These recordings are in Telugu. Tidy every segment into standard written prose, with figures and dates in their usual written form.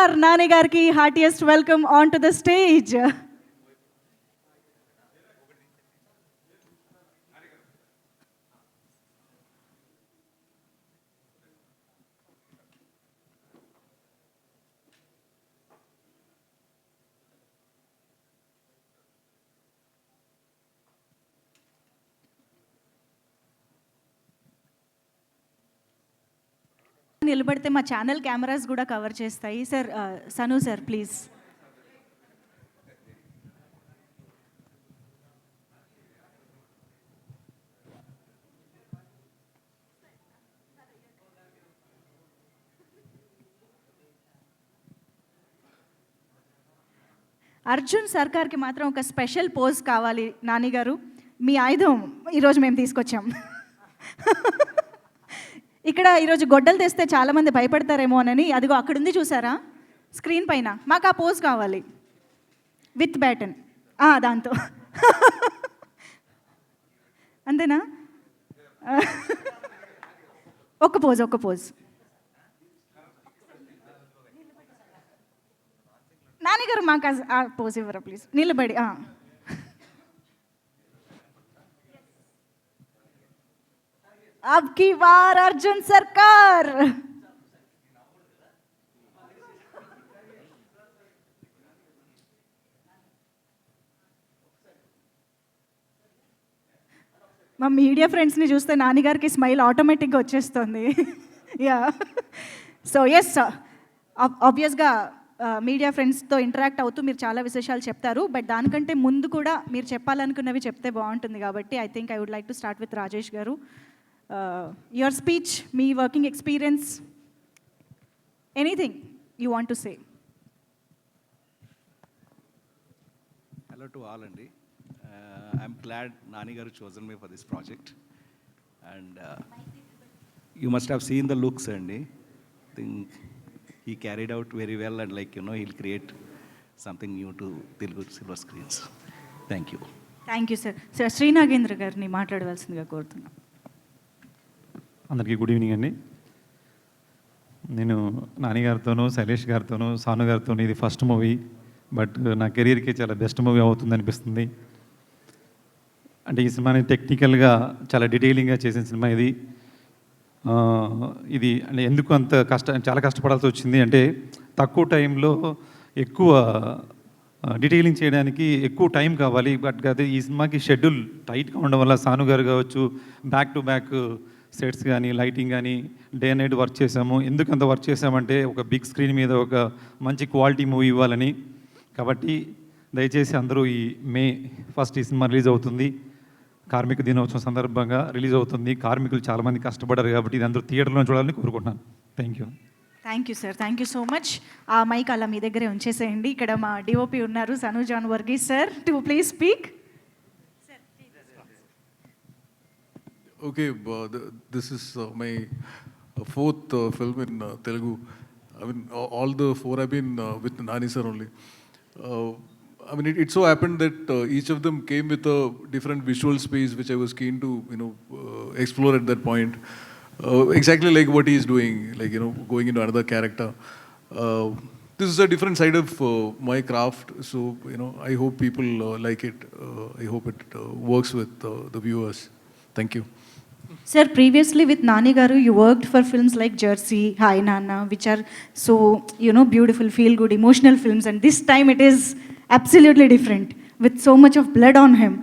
స్టార్ నాని గారికి heartiest welcome on to the stage. నిలబడితే మా ఛానల్ కెమెరాస్ కూడా కవర్ చేస్తాయి. Sir Sanu sir please. Arjun సర్కార్కి మాత్రం ఒక స్పెషల్ పోజ్ కావాలి నాని గారు. మీ ఆయుధం ఈరోజు మేము తీసుకొచ్చాం. ఇక్కడ ఈరోజు గొడ్డలు తెస్తే చాలామంది భయపడతారేమో అని, అదిగో అక్కడ ఉంది చూసారా స్క్రీన్ పైన, మాకు ఆ పోజ్ కావాలి విత్ బ్యాటన్. దాంతో అంతేనా? ఒక్క పోజ్ నాన్నగారు మాకు ఆ పోజ్ ఇవ్వరా ప్లీజ్, నిలబడి. अब की बार अर्जुन सरकार. మా మీడియా ఫ్రెండ్స్ని చూస్తే నాన్నగారికి స్మైల్ ఆటోమేటిక్గా వచ్చేస్తుంది. యా, సో ఎస్, ఆబ్వియస్గా మీడియా ఫ్రెండ్స్తో ఇంటరాక్ట్ అవుతూ మీరు చాలా విశేషాలు చెప్తారు. బట్ దానికంటే ముందు కూడా మీరు చెప్పాలనుకున్నవి చెప్తే బాగుంటుంది కాబట్టి I think I would like to start with Rajesh గారు. యువర్ స్పీచ్, మీ working experience, anything you want to say. Hello to all అండి. ఐఎమ్ గ్లాడ్ నాని గారు chosen me for this project and you must have seen the looks అండి. I think he carried out very well and he'll create something new to Telugu silver screens. Thank you. Thank you sir. Sir Srinagendra గారిని మాట్లాడవలసిందిగా కోరుతున్నాం. అందరికీ గుడ్ ఈవినింగ్ అండి. నేను నాని గారితోనూ, శైలేష్ గారితోనూ, సాను గారితోనూ ఇది ఫస్ట్ మూవీ, బట్ నా కెరీర్కి చాలా బెస్ట్ మూవీ అవుతుంది అనిపిస్తుంది. అంటే ఈ సినిమాని టెక్నికల్గా చాలా డీటెయిలింగ్గా చేసిన సినిమా ఇది. ఇది అంటే ఎందుకు అంత చాలా కష్టపడాల్సి వచ్చింది అంటే, తక్కువ టైంలో ఎక్కువ డీటెయిలింగ్ చేయడానికి ఎక్కువ టైం కావాలి. బట్ అదే ఈ సినిమాకి షెడ్యూల్ టైట్గా ఉండడం వల్ల సాను గారు కావచ్చు, బ్యాక్ టు బ్యాక్ సెట్స్ కానీ, లైటింగ్ కానీ డే అండ్ నైట్ వర్క్ చేసాము. ఎందుకు అంత వర్క్ చేసామంటే, ఒక బిగ్ స్క్రీన్ మీద ఒక మంచి క్వాలిటీ మూవీ ఇవ్వాలని. కాబట్టి దయచేసి అందరూ ఈ మే 1 ఈ సినిమా రిలీజ్ అవుతుంది. కార్మిక దినోత్సవం సందర్భంగా రిలీజ్ అవుతుంది. కార్మికులు చాలామంది కష్టపడ్డారు కాబట్టి ఇది అందరూ థియేటర్లో చూడాలని కోరుకుంటున్నాను. Thank you. Thank you sir, thank you so much. ఆ మైక్ అలా మీ దగ్గరే ఉంచేసేయండి. ఇక్కడ మా డిఓపి ఉన్నారు, Sanu John Varghese sir, to please speak. Okay, this is my fourth film in Telugu. I mean, all the four have been with Nani sir only. I mean, it so happened that each of them came with a different visual space, which I was keen to, explore at that point. Exactly like what he is doing, going into another character. This is a different side of my craft, so I hope people like it. I hope it works with the viewers. Thank you. Sir, previously with Nani Garu, you worked for films like Jersey, Hi Nana, which are so, beautiful, feel-good, emotional films. And this time it is absolutely different, with so much of blood on him.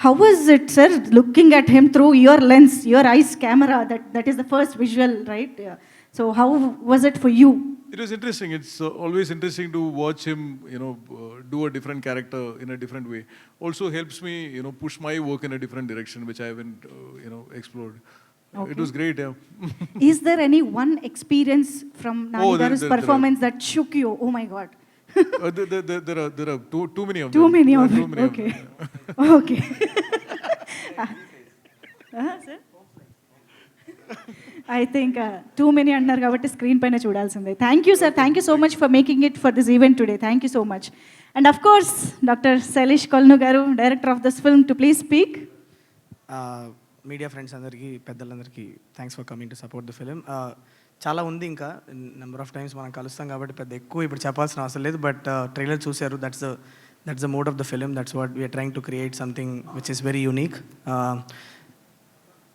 How was it, sir, looking at him through your lens, your eyes camera? That is the first visual, right? Yeah. So how was it for you? It was interesting. It's always interesting to watch him, do a different character in a different way. Also helps me, push my work in a different direction, which I haven't, explored. Okay. It was great, yeah. Is there any one experience from Nani Garu's performance that shook you? Oh my God. There are too many of them. Too many of them. Okay. Okay. Sir? I think too many annar kabatti screen paina chudalsinde. Thank you sir, thank you so much for making it for this event today. Thank you so much. And of course Dr. Sailesh Kolnu garu, director of this film, to please speak. Media friends andariki peddalandariki thanks for coming to support the film. చాలా ఉంది ఇంకా నెంబర్ ఆఫ్ టైమ్స్ మనం కలుస్తాం కాబట్టి పెద్ద ఎక్కువ ఇప్పుడు చెప్పాల్సిన అవసరం లేదు. బట్ ట్రైలర్ చూశారు, that's the mode of the film. That's what we're trying to create something which is very unique.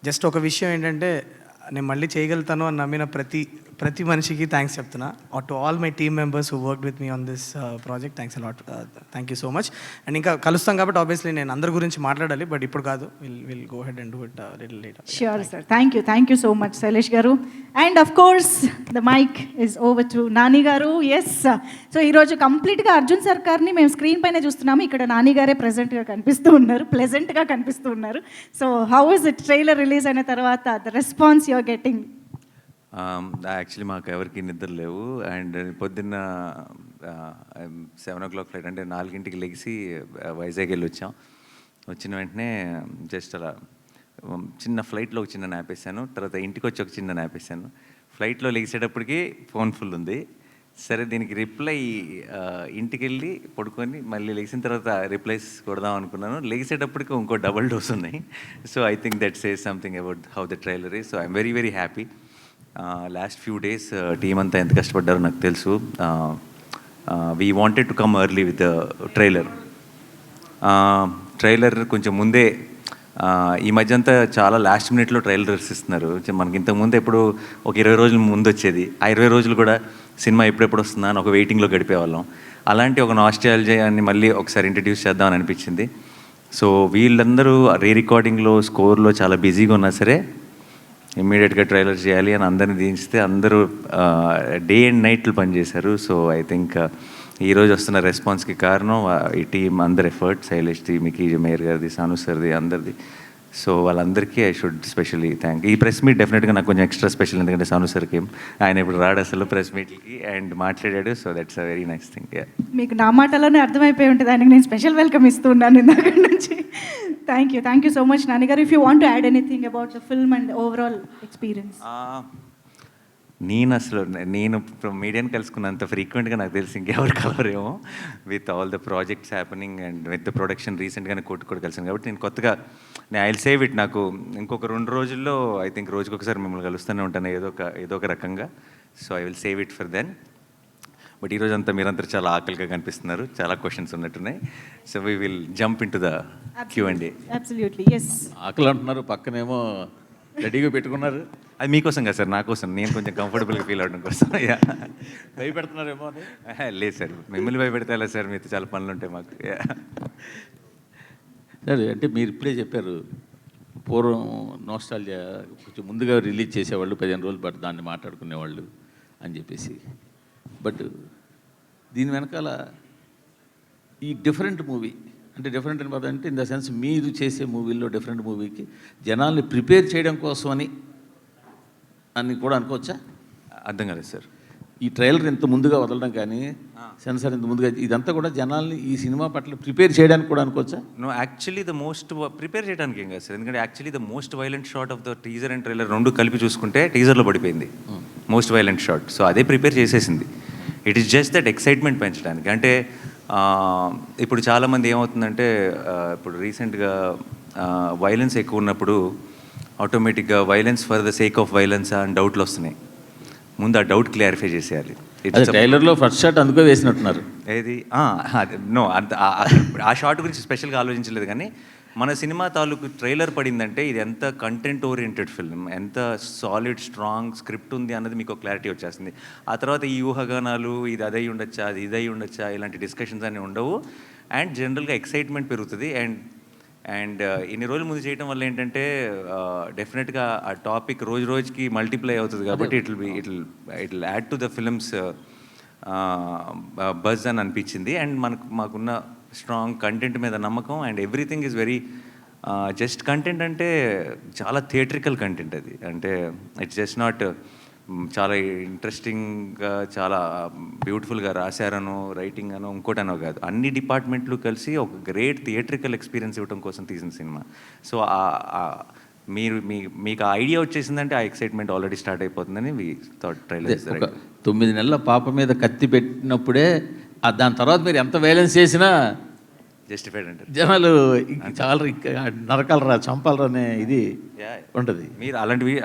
Just ఒక విషయం ఏంటంటే, నేను మళ్ళీ చేయగలుగుతాను అని నమ్మిన ప్రతి మనిషికి థ్యాంక్స్ చెప్తున్నా. To all my team members who work with me on this project, thanks a lot. Thank you so much. And ఇంకా కలుస్తాం కాబట్టి ఆబ్వియస్లీ నేను అందరి గురించి మాట్లాడాలి, బట్ ఇప్పుడు కాదు. Will go head and do it little later. Sure, sir. Thank you so much, Sailesh garu. And of course, the mic is over to Nani garu. Yes, sir. So ee roju complete ga Arjun Sarkar ni మేము స్క్రీన్ పైన చూస్తున్నాము. ఇక్కడ నాని గారే ప్రెజెంట్ గా కనిపిస్తూ ఉన్నారు, ప్లెజెంట్ గా కనిపిస్తూ ఉన్నారు. So how is it, trailer release అయిన తర్వాత the response you are getting? Actually మాకు ఎవరికి నిద్ర లేవు. అండ్ పొద్దున్న 7 o'clock ఫ్లైట్, అంటే 4 లెగిసి వైజాగ్ వెళ్ళి వచ్చాం. వచ్చిన వెంటనే జస్ట్ అలా చిన్న ఫ్లైట్లో ఒక చిన్న నాప్ వేసాను. తర్వాత ఇంటికి వచ్చి ఒక చిన్న నాప్ వేసాను. ఫ్లైట్లో లెగిసేటప్పటికి ఫోన్ ఫుల్ ఉంది. సరే దీనికి రిప్లై ఇంటికి వెళ్ళి పడుకొని మళ్ళీ లెగిసిన తర్వాత రిప్లైస్ కొడదాం అనుకున్నాను. లెగిసేటప్పటికి ఇంకో డబుల్ డోస్ ఉన్నాయి. So I think that says something about how the trailer is. So I'm very very happy. Last few days team అంతా ఎంత కష్టపడ్డారో నాకు తెలుసు. We wanted to come early with trailer కొంచెం ముందే. ఈ మధ్య అంతా చాలా లాస్ట్ మినిట్లో ట్రైలర్స్ ఇస్తున్నారు. మనకి ఇంతకుముందు ఎప్పుడు ఒక 20 రోజుల ముందు వచ్చేది. ఆ 20 రోజులు కూడా సినిమా ఎప్పుడెప్పుడు వస్తుందా అని ఒక వెయిటింగ్లో గడిపేవాళ్ళం. అలాంటి ఒక నాస్టాల్జియాని మళ్ళీ ఒకసారి ఇంట్రడ్యూస్ చేద్దామని అనిపించింది. సో వీళ్ళందరూ రీ రికార్డింగ్లో, స్కోర్లో చాలా బిజీగా ఉన్నా సరే ఇమ్మీడియట్గా ట్రైలర్ చేయాలి అని అందరిని దించితే అందరూ డే అండ్ నైట్లు పనిచేశారు. సో ఐ థింక్ ఈరోజు వస్తున్న రెస్పాన్స్కి కారణం ఈ టీం అందరి ఎఫర్ట్, శైలేష్ది, మికీ మేయర్ గారిది, సాను సార్ది, అందరిది. సో వాళ్ళందరికీ ఐ షుడ్ స్పెషల్లీ థ్యాంక్. ఈ ప్రెస్ మీట్ డెఫినెట్గా నాకు కొంచెం ఎక్స్ట్రా స్పెషల్, ఎందుకంటే సాను సార్కి ఆయన ఇప్పుడు రాడు అసలు ప్రెస్ మీట్కి, అండ్ మాట్లాడాడు. So that's a very nice thing. మీకు నా మాటలోనే అర్థమైపోయి ఉంటుంది, ఆయనకి నేను స్పెషల్ వెల్కమ్ ఇస్తూ ఉన్నాను ఇందాక నుంచి. Thank you so much Nani గారు. If you want to add anything about the film and overall experience. నేను మీడియాని కలుసుకున్నంత ఫ్రీక్వెంట్గా నాకు తెలిసి ఇంకెవరు కలవరేమో, with all the projects happening and with the production. రీసెంట్గానే కూడా కలిసాను కాబట్టి నేను కొత్తగా ఐ విల్ సేవ్ ఇట్. నాకు ఇంకొక 2 రోజుల్లో ఐ థింక్ రోజుకొకసారి మిమ్మల్ని కలుస్తూనే ఉంటాను ఏదో ఒక రకంగా. So I will save it for then. But ఈరోజు అంతా మీరంతా చాలా ఆకలిగా కనిపిస్తున్నారు, చాలా క్వశ్చన్స్ ఉన్నట్టున్నాయి. So we will jump into the Q&A. Absolutely, yes. ఆకలి అంటున్నారు, పక్కనేమో రెడీగా పెట్టుకున్నారు. అది మీకోసం కదా సార్, నా కోసం, నేను కొంచెం కంఫర్టబుల్గా ఫీల్ అవడం కోసం. భయపెడుతున్నారేమో అని. లేదు సార్, మిమ్మల్ని భయపెడతా లేదు సార్, మీతో చాలా పనులు ఉంటాయి మాకు. సరే, అంటే మీరు ఇప్పుడే చెప్పారు పూర్వం నోస్టాల్జియా కొంచెం ముందుగా రిలీజ్ చేసేవాళ్ళు, 15 రోజులు బట్ దాన్ని మాట్లాడుకునేవాళ్ళు అని చెప్పేసి. బట్ దీని వెనకాల ఈ డిఫరెంట్ మూవీ, అంటే డిఫరెంట్ అంటే ఇన్ ద సెన్స్ మీరు చేసే మూవీల్లో డిఫరెంట్ మూవీకి జనాల్ని ప్రిపేర్ చేయడం కోసం అని కూడా అనుకోవచ్చా? అర్థం కాలేదు సార్. ఈ ట్రైలర్ ఇంత ముందుగా వదలడం కానీ, సెన్సార్ ఇంత ముందుగా, ఇదంతా కూడా జనాల్ని ఈ సినిమా పట్ల ప్రిపేర్ చేయడానికి కూడా అనుకోవచ్చా? No, actually the most prepare చేయడానికి ఏం కాదు సార్. ఎందుకంటే actually the most violent shot of the teaser and trailer రెండు కలిపి చూసుకుంటే టీజర్లో పడిపోయింది మోస్ట్ వైలెంట్ షాట్. సో అదే ప్రిపేర్ చేసేసింది. It is just that excitement పెంచడానికి. అంటే ఇప్పుడు చాలామంది ఏమవుతుందంటే, ఇప్పుడు రీసెంట్గా వైలెన్స్ ఎక్కువ ఉన్నప్పుడు ఆటోమేటిక్గా violence for the sake of violence అని డౌట్లు వస్తున్నాయి. ముందు ఆ డౌట్ క్లారిఫై చేసేయాలి. ట్రైలర్లో ఫస్ట్ షాట్ అందుకే వేసినట్టున్నారు. ఏది నో, అంత ఆ షాట్ గురించి స్పెషల్గా ఆలోచించలేదు. కానీ మన సినిమా తాలూకు ట్రైలర్ పడిందంటే ఇది ఎంత కంటెంట్ ఓరియంటెడ్ ఫిల్మ్, ఎంత సాలిడ్ స్ట్రాంగ్ స్క్రిప్ట్ ఉంది అన్నది మీకు క్లారిటీ వచ్చేస్తుంది. ఆ తర్వాత ఈ ఊహాగానాలు, ఇది అదై ఉండొచ్చా, అది ఇదై ఉండొచ్చా, ఇలాంటి డిస్కషన్స్ అన్నీ ఉండవు. అండ్ జనరల్గా ఎక్సైట్మెంట్ పెరుగుతుంది. అండ్ ఇన్ని రోజుల ముందు చేయడం వల్ల ఏంటంటే డెఫినెట్గా ఆ టాపిక్ రోజు రోజుకి మల్టిప్లై అవుతుంది. కాబట్టి it will add to the films buzz అని అనిపించింది. అండ్ మాకున్న స్ట్రాంగ్ కంటెంట్ మీద నమ్మకం. And everything is very just content, అంటే చాలా థియేట్రికల్ కంటెంట్ అది. అంటే ఇట్స్ జస్ట్ నాట్ చాలా ఇంట్రెస్టింగ్గా, చాలా బ్యూటిఫుల్గా రాశారనో, రైటింగ్ అనో, ఇంకోటనో కాదు. అన్ని డిపార్ట్మెంట్లు కలిసి ఒక గ్రేట్ థియేట్రికల్ ఎక్స్పీరియన్స్ ఇవ్వడం కోసం తీసిన సినిమా. సో మీకు ఆ ఐడియా వచ్చేసిందంటే ఆ ఎక్సైట్మెంట్ ఆల్రెడీ స్టార్ట్ అయిపోతుందని ట్రైలర్. 9 నెలల పాప మీద కత్తి పెట్టినప్పుడే దాని తర్వాత మీరు ఎంత వైలెన్స్ చేసినా జస్టిఫైడ్ అంటారు. జనాలు చాలా నరకాలరా చంపాలరా అనే ఇది Yeah. ఉంటుంది. మీరు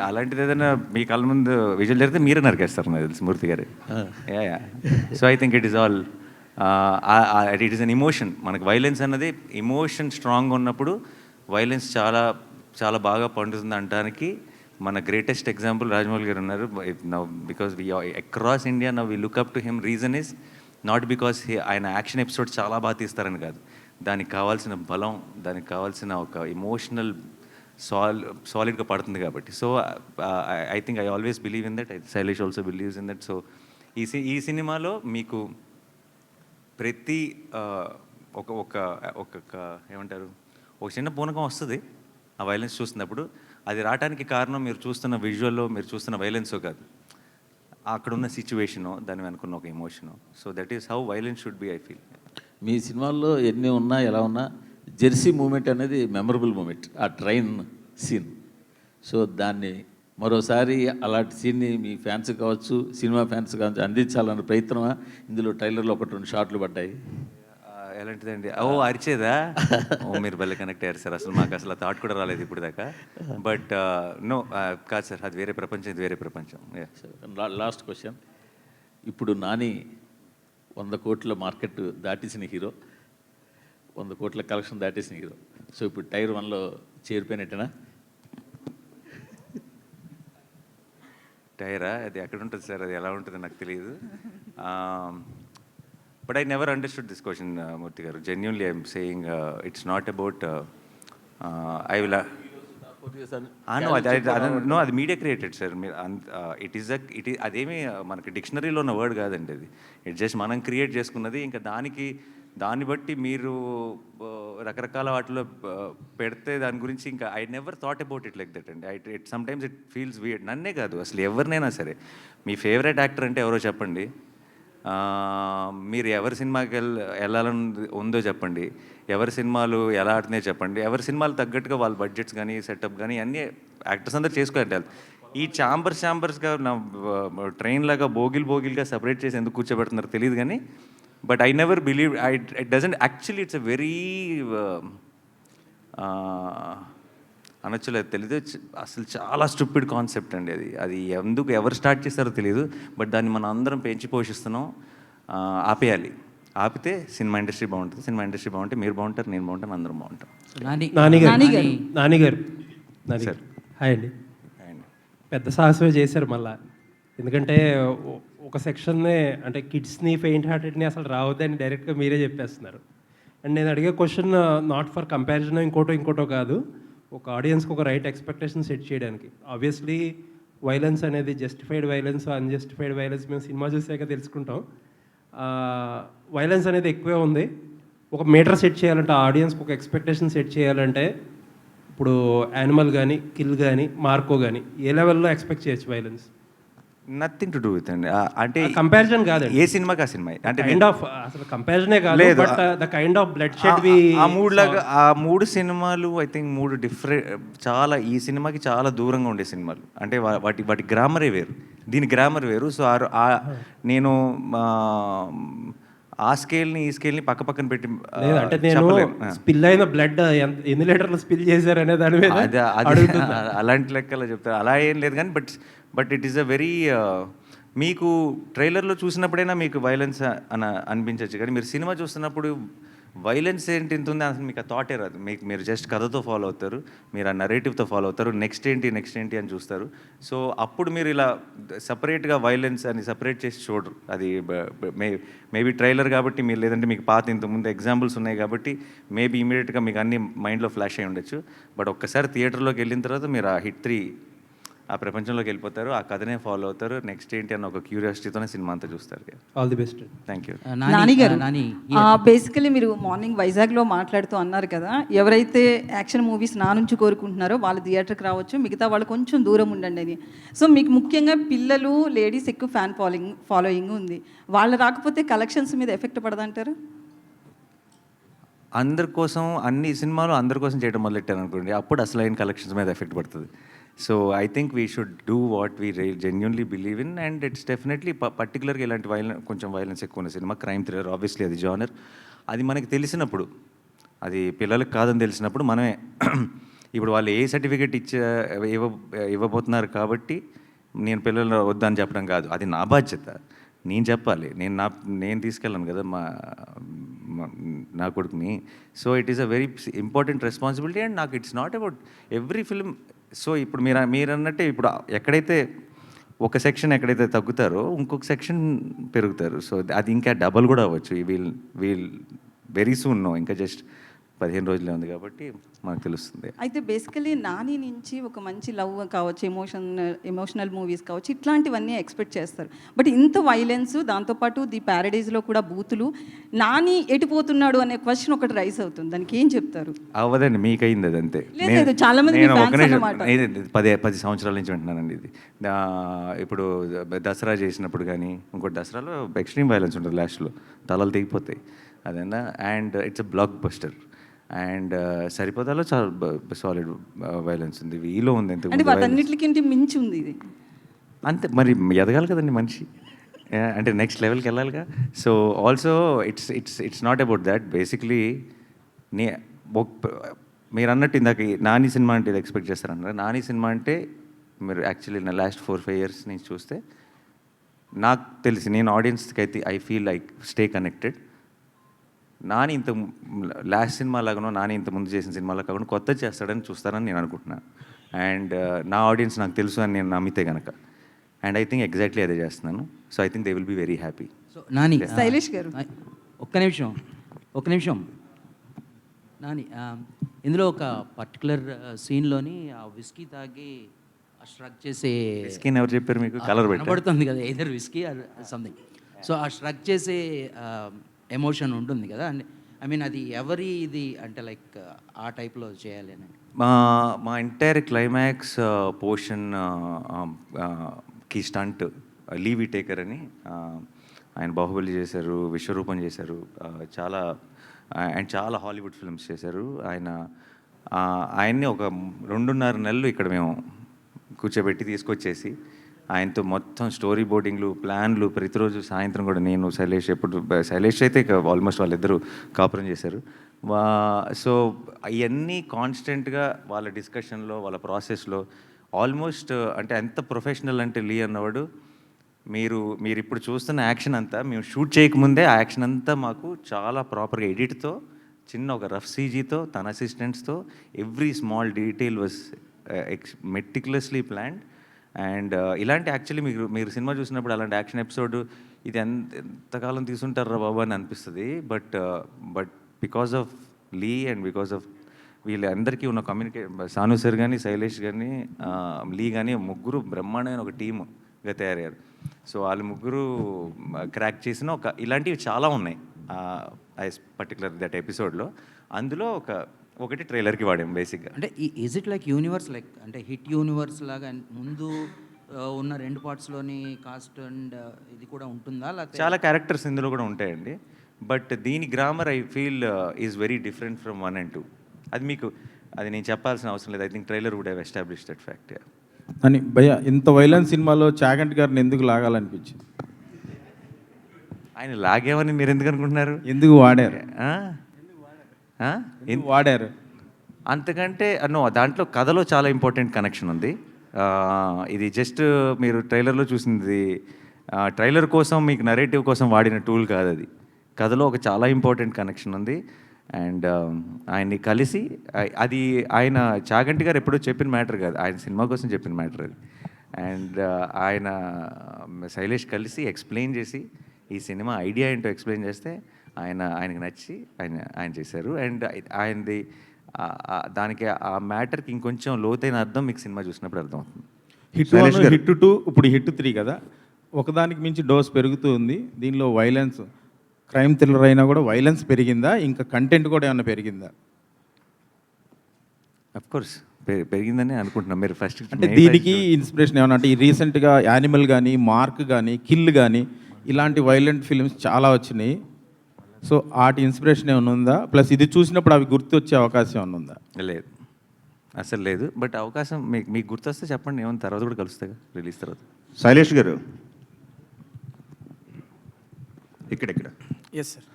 అలాంటిది ఏదైనా మీ కళ్ళ ముందు విజువల్ జరిగితే మీరే నరికేస్తారు నాకు తెలిసి మూర్తి గారు. Yeah so I think it is all it is an emotion. మనకు వైలెన్స్ అన్నది ఇమోషన్ స్ట్రాంగ్గా ఉన్నప్పుడు వైలెన్స్ చాలా చాలా బాగా పండుతుంది అనడానికి మన గ్రేటెస్ట్ ఎగ్జాంపుల్ రాజమౌళి గారు ఉన్నారు. Because we across India now we look up to him. Reason is not because ఆయన యాక్షన్ ఎపిసోడ్ చాలా బాగా తీస్తారని కాదు, దానికి కావాల్సిన బలం, దానికి కావాల్సిన ఒక ఇమోషనల్ సాలిడ్గా పడుతుంది కాబట్టి. So I think I always believe in that. Shailesh also believes in that. So ఈ సినిమాలో మీకు ప్రతి ఒక ఏమంటారు, ఒక చిన్న పూనకం వస్తుంది ఆ వైలెన్స్ చూస్తున్నప్పుడు. అది రావడానికి కారణం మీరు చూస్తున్న విజువల్లో, మీరు చూస్తున్న వైలెన్సో కాదు, అక్కడున్న సిచ్యువేషను, దాని వెనుకున్న ఒక emotion. So that is how violence should be, I feel. మీ సినిమాల్లో ఎన్ని ఉన్నా ఎలా ఉన్నా జెర్సీ మూమెంట్ అనేది మెమరబుల్ మూమెంట్, ఆ ట్రైన్ సీన్. సో దాన్ని మరోసారి అలాంటి సీన్ని మీ ఫ్యాన్స్ కావచ్చు, సినిమా ఫ్యాన్స్ కావచ్చు అందించాలన్న ప్రయత్నమా? ఇందులో ట్రైలర్లో 1-2 షాట్లు పడ్డాయి. ఎలాంటిదండి? అరిచేదా? మీరు భలే కనెక్ట్ అయ్యారు సార్. అసలు మాకు అసలు థాట్ కూడా రాలేదు ఇప్పుడు దాకా. బట్ నో, కాదు సార్, అది వేరే ప్రపంచం, ఇది వేరే ప్రపంచం. Last question. ఇప్పుడు నాని 100 కోట్ల మార్కెట్ దాటేసిన హీరో, 100 కోట్ల కలెక్షన్ దాటేసిన హీరో. సో ఇప్పుడు టైర్ 1లో చేరిపోయినట్టేనా? టైరా? అది ఎక్కడ ఉంటుంది సార్, అది ఎలా ఉంటుంది నాకు తెలియదు. But I never understood this question Murthy garu. Genuinely I'm saying it's not about I will no, అది మీడియా క్రియేటెడ్ సార్. మీరు ఇట్ ఈస్ అదేమి మనకి డిక్షనరీలో ఉన్న వర్డ్ కాదండి అది. ఇట్ జస్ట్ మనం క్రియేట్ చేసుకున్నది. ఇంకా దాన్ని బట్టి మీరు రకరకాల వాటిలో పెడితే దాని గురించి ఇంకా I never thought about it like that అండి. It sometimes it feels weird. నన్నే కాదు, అసలు ఎవరినైనా సరే. మీ ఫేవరెట్ యాక్టర్ అంటే ఎవరో చెప్పండి, మీరు ఎవరి సినిమాకి వెళ్ళాలని ఉందో చెప్పండి, ఎవరి సినిమాలు ఎలా ఆడుతున్నాయో చెప్పండి, ఎవరి సినిమాలు తగ్గట్టుగా వాళ్ళ బడ్జెట్స్ కానీ సెటప్ కానీ అన్నీ యాక్టర్స్ అందరూ చేసుకోవాలి. ఈ ఛాంబర్స్గా నా ట్రైన్ లాగా బోగిల్గా సపరేట్ చేసి ఎందుకు కూర్చోబెడుతున్నారో తెలియదు కానీ, but I never believe it doesn't actually. It's a very అనొచ్చులేదు తెలీదు, అసలు చాలా స్టూపిడ్ కాన్సెప్ట్ అండి అది. అది ఎందుకు ఎవరు స్టార్ట్ చేస్తారో తెలియదు, బట్ దాన్ని మనం అందరం పెంచి పోషిస్తున్నాం. ఆపేయాలి. ఆపితే సినిమా ఇండస్ట్రీ బాగుంటుంది. సినిమా ఇండస్ట్రీ బాగుంటే మీరు బాగుంటారు, నేను బాగుంటాను, అందరం బాగుంటాం. నానిగారు హాయ్ అండి. పెద్ద సాహసమే చేశారు మళ్ళా. ఎందుకంటే ఒక సెక్షన్నే అంటే కిడ్స్ని, ఫెయింట్ హార్టెడ్ని అసలు రావద్దని డైరెక్ట్గా మీరే చెప్పేస్తున్నారు. అండ్ నేను అడిగే క్వశ్చన్ నాట్ ఫర్ కంపారిజన్ ఇంకోటో కాదు, ఒక ఆడియన్స్కి ఒక రైట్ ఎక్స్పెక్టేషన్ సెట్ చేయడానికి. ఆబ్వియస్లీ వైలెన్స్ అనేది జస్టిఫైడ్ వైలెన్స్, అన్జస్టిఫైడ్ వైలెన్స్ మేము సినిమా చూసాక తెలుసుకుంటాం. వైలెన్స్ అనేది ఎక్కువే ఉంది. ఒక మీటర్ సెట్ చేయాలంటే, ఆడియన్స్కి ఒక ఎక్స్పెక్టేషన్ సెట్ చేయాలంటే, ఇప్పుడు యానిమల్ కానీ, కిల్ కానీ, మార్కో కానీ ఏ లెవెల్లో ఎక్స్పెక్ట్ చేయొచ్చు violence? Nothing to do with అండి. అంటే కంపారిజన్ కాదు, ఏ సినిమాకి ఆ సినిమా అంటే కైండ్ ఆఫ్ అసలు కంపారిజనే కాదు, but the kind of bloodshed we ఆ 3 సినిమాలు ఐ థింక్ 3 డిఫరెంట్, చాలా ఈ సినిమాకి చాలా దూరంగా ఉండే సినిమాలు. అంటే వాటి గ్రామరే వేరు, దీని గ్రామర్ వేరు. సో నేను ఆ స్కేల్ని ఈ స్కేల్ని పక్కన పెట్టి అంటే నేను స్పిల్ అయిన బ్లడ్ ఎన్ని లీటర్లు స్పిల్ చేశారు అనే దాని మీద అలాంటి లెక్కలో చెప్తారు. అలా ఏం లేదు కానీ but it is a very, మీకు ట్రైలర్లో చూసినప్పుడైనా మీకు వైలెన్స్ అనిపించవచ్చు, కానీ మీరు సినిమా చూస్తున్నప్పుడు వైలెన్స్ ఏంటి ఇంత ఉంది అసలు మీకు ఆ థాటే రాదు. మీరు జస్ట్ కథతో ఫాలో అవుతారు, మీరు ఆ నరేటివ్తో ఫాలో అవుతారు, నెక్స్ట్ ఏంటి అని చూస్తారు. సో అప్పుడు మీరు ఇలా సపరేట్గా వైలెన్స్ అని సపరేట్ చేసి చూడరు. అది మేబీ ట్రైలర్ కాబట్టి మీరు, లేదంటే మీకు పాత ఇంతకుముందు ఎగ్జాంపుల్స్ ఉన్నాయి కాబట్టి మేబీ ఇమీడియట్గా మీకు అన్ని మైండ్లో ఫ్లాష్ అయి ఉండొచ్చు. బట్ ఒక్కసారి థియేటర్లోకి వెళ్ళిన తర్వాత మీరు ఆ హిట్ 3 ఆ ప్రపంచంలోకి వెళ్ళిపోతారు, ఆ కథనే ఫాలో అవుతారు, నెక్స్ట్ ఏంటి అన్న ఒక క్యూరియాసిటీతోనే సినిమా అంతా చూస్తారు. All the best. Thank you. Nani గారు, బేసికలీ మీరు మార్నింగ్ వైజాగ్లో మాట్లాడుతూ అన్నారు కదా, ఎవరైతే యాక్షన్ మూవీస్ నా నుంచి కోరుకుంటున్నారో వాళ్ళు థియేటర్కి రావచ్చు, మిగతా వాళ్ళు కొంచెం దూరం ఉండండి అని. సో మీకు ముఖ్యంగా పిల్లలు, లేడీస్ ఎక్కువ ఫ్యాన్ ఫాలోయింగ్ ఉంది. వాళ్ళు రాకపోతే కలెక్షన్స్ మీద ఎఫెక్ట్ పడదంటారు? అందరి కోసం అన్ని సినిమాలు అందరి కోసం చేయడం మొదలెట్టారు అనుకోండి, అప్పుడు అసలైన కలెక్షన్స్ మీద ఎఫెక్ట్ పడుతుంది. So I think we should do what we genuinely believe in, and it's definitely పర్టికులర్గా ఇలాంటి కొంచెం వైలెన్స్ ఎక్కువ ఉన్న సినిమా, క్రైమ్ థ్రిల్లర్, ఆబ్వియస్లీ అది జానర్, అది మనకి తెలిసినప్పుడు అది పిల్లలకు కాదని తెలిసినప్పుడు మనమే ఇప్పుడు వాళ్ళు ఏ సర్టిఫికేట్ ఇవ్వబోతున్నారు కాబట్టి నేను పిల్లలు వద్దని చెప్పడం కాదు, అది నా బాధ్యత, నేను చెప్పాలి, నేను తీసుకెళ్ళాను కదా నా కొడుకుని. So it is a very important responsibility and నాకు it's not about every film. So ఇప్పుడు మీరు అన్నట్టే ఇప్పుడు ఎక్కడైతే ఒక సెక్షన్ ఎక్కడైతే తగ్గుతారో ఇంకొక సెక్షన్ పెరుగుతారు. సో అది ఇంకా డబల్ కూడా అవ్వచ్చు. వీల్ వెరీ సూన్ నో, ఇంకా జస్ట్ 15 రోజులే ఉంది కాబట్టి మనకు తెలుస్తుంది. అయితే బేసికలీ నాని నుంచి ఒక మంచి లవ్ కావచ్చు, ఎమోషనల్ మూవీస్ కావచ్చు, ఇట్లాంటివన్నీ ఎక్స్పెక్ట్ చేస్తారు. బట్ ఇంత వైలెన్స్, దాంతోపాటు ది ప్యారడైజ్లో కూడా బూతులు, నాని ఎటుపోతున్నాడు అనే క్వశ్చన్ ఒకటి రైస్ అవుతుంది. దానికి ఏం చెప్తారు? అవ్వదండి, మీకు అయింది అది అంతే. లేదు, చాలా మంది నేను fans ఒక నిమిషం, అన్నమాట. 10 సంవత్సరాల నుంచి వింటున్నానండి ఇది. ఇప్పుడు దసరా చేసినప్పుడు కానీ ఇంకోటి దసరాలో ఎక్స్ట్రీమ్ వైలెన్స్ ఉంటుంది, లాస్ట్లో తలలు తెగిపోతాయి అదన్నా. And it's a blockbuster. And సరిపోదాలో చాలా సాలిడ్ వైలెన్స్ ఉంది, వీలో ఉంది. అంటే వాటన్నిటికి మించి ఉంది ఇది. అంతే, మరి ఎదగాలి కదండి మనిషి, అంటే నెక్స్ట్ లెవెల్కి వెళ్ళాలిగా. So also it's not about that. Basically మీరు అన్నట్టు ఇందాక నాని సినిమా అంటే ఇది ఎక్స్పెక్ట్ చేస్తారన్నారు. నాని సినిమా అంటే మీరు యాక్చువల్లీ నా లాస్ట్ 4-5 years నుంచి చూస్తే నాకు తెలిసి, నేను ఆడియన్స్కి అయితే I feel like stay connected. Nani ఇంత లాస్ట్ సినిమా లాగానో, నాని ఇంత ముందు చేసిన సినిమాలో కాకుండా కొత్త చేస్తాడని చూస్తారని నేను అనుకుంటున్నాను. అండ్ నా ఆడియన్స్ నాకు తెలుసు అని నేను నమ్మితే కనుక, అండ్ ఐ థింక్ ఎగ్జాక్ట్లీ అదే చేస్తున్నాను. So I think they will be very happy. So Nani, Shailesh garu ఒక్క నిమిషం నాని, ఇందులో ఒక పర్టికులర్ సీన్లోని ఆ విస్కీ తాగి స్ట్రక్ చేసే, స్కిన్ ఎవరు చెప్పారు మీకు? కలర్ పడుతుంది కదా, either whisky or something. So ఆ స్ట్రక్ చేసే ఎమోషన్ ఉంటుంది కదా, అండ్ ఐ మీన్ అది ఎవరి ఇది అంటే లైక్ ఆ టైప్లో చేయాలి అని. మా ఎంటైర్ క్లైమాక్స్ పోర్షన్ కి స్టంట్ లీవీ టేకర్ అని ఆయన బాహుబలి చేశారు, విశ్వరూపం చేశారు, చాలా హాలీవుడ్ ఫిల్మ్స్ చేశారు. ఆయన్ని ఒక 2.5 నెలలు ఇక్కడ మేము కూర్చోబెట్టి తీసుకొచ్చేసి ఆయనతో మొత్తం స్టోరీ బోర్డింగ్లు, ప్లాన్లు, ప్రతిరోజు సాయంత్రం కూడా నేను శైలేష్ అయితే ఆల్మోస్ట్ వాళ్ళిద్దరూ కాపురం చేశారు. సో అవన్నీ కాన్స్టెంట్గా వాళ్ళ డిస్కషన్లో, వాళ్ళ ప్రాసెస్లో ఆల్మోస్ట్ అంటే ఎంత ప్రొఫెషనల్ అంటే లీ అన్నవాడు, మీరు ఇప్పుడు చూస్తున్న యాక్షన్ అంతా మేము షూట్ చేయకముందే ఆ యాక్షన్ అంతా మాకు చాలా ప్రాపర్గా ఎడిట్తో, చిన్న ఒక రఫ్ సీజీతో, తన అసిస్టెంట్స్తో every small detail was meticulously planned. And ఇలాంటి యాక్చువల్లీ మీరు సినిమా చూసినప్పుడు అలాంటి యాక్షన్ ఎపిసోడ్ ఇది ఎంతకాలం తీసుంటారా బాబు అని అనిపిస్తుంది. But because of Lee and because of వీళ్ళందరికీ ఉన్న సాను సార్ కానీ, శైలేష్ కానీ, లీ కానీ, ముగ్గురు బ్రహ్మాండమైన ఒక టీమ్గా తయారయ్యారు. సో వాళ్ళు ముగ్గురు క్రాక్ చేసిన ఇలాంటివి చాలా ఉన్నాయి పర్టికులర్ దట్ ఎపిసోడ్లో. అందులో ఒకటి ట్రైలర్కి వాడాం బేసిక్గా. అంటే is it like universe, like అంటే హిట్ యూనివర్స్ లాగా ముందు ఉన్న 2 పార్ట్స్లోని కాస్ట్ అండ్ ఇది కూడా ఉంటుందా? లేకపోతే చాలా క్యారెక్టర్స్ ఇందులో కూడా ఉంటాయండి. బట్ దీని grammar I feel is very different from 1 and 2. అది నేను చెప్పాల్సిన అవసరం లేదు. I think trailer would have establish that fact. అని భయ్య, ఇంత వైలెన్స్ సినిమాలో చాగంటి గారిని ఎందుకు లాగాలనిపించింది? ఆయన లాగేమని మీరు ఎందుకు అనుకుంటున్నారు? ఎందుకు వాడారు? వాడారు అంతకంటే దాంట్లో కథలో చాలా ఇంపార్టెంట్ కనెక్షన్ ఉంది. ఇది జస్ట్ మీరు ట్రైలర్లో చూసింది ట్రైలర్ కోసం, మీకు నరేటివ్ కోసం వాడిన టూల్ కాదు అది. కథలో ఒక చాలా ఇంపార్టెంట్ కనెక్షన్ ఉంది. అండ్ ఆయన్ని కలిసి అది ఆయన చాగంటి గారు ఎప్పుడో చెప్పిన మ్యాటర్ కాదు, ఆయన సినిమా కోసం చెప్పిన మ్యాటర్ అది. అండ్ ఆయన శైలేష్ కలిసి ఎక్స్ప్లెయిన్ చేసి ఈ సినిమా ఐడియా ఏంటో ఎక్స్ప్లెయిన్ చేస్తే ఆయనకి నచ్చి ఆయన చేశారు. అండ్ ఆయనది దానికి ఆ మ్యాటర్కి ఇంకొంచెం లోతైన అర్థం మీకు సినిమా చూసినప్పుడు అర్థం అవుతుంది. హిట్ 1, హిట్ 2, ఇప్పుడు హిట్ 3 కదా, ఒకదానికి మించి డోస్ పెరుగుతూ ఉంది. దీనిలో వైలెన్స్, క్రైమ్ థ్రిల్లర్ అయినా కూడా వైలెన్స్ పెరిగిందా? ఇంకా కంటెంట్ కూడా ఏమైనా పెరిగిందా? అఫ్కోర్స్ పెరిగిందని అనుకుంటున్నాం. మీరు ఫస్ట్ అంటే దీనికి ఇన్స్పిరేషన్ ఏమన్నా అంటే ఈ రీసెంట్గా యానిమల్ కానీ, మార్క్ కానీ, కిల్ కానీ ఇలాంటి వైలెంట్ ఫిల్మ్స్ చాలా వచ్చినాయి. సో వాటి ఇన్స్పిరేషన్ ఏమైనా ఉందా? ప్లస్ ఇది చూసినప్పుడు అవి గుర్తొచ్చే అవకాశం ఏమైనా ఉందా? లేదు, అసలు లేదు. బట్ అవకాశం మీకు గుర్తొస్తే చెప్పండి, ఏమైనా తర్వాత కూడా కలుస్తాయి రిలీజ్ తర్వాత. శైలేష్ గారు ఇక్కడ ఎస్ సార్.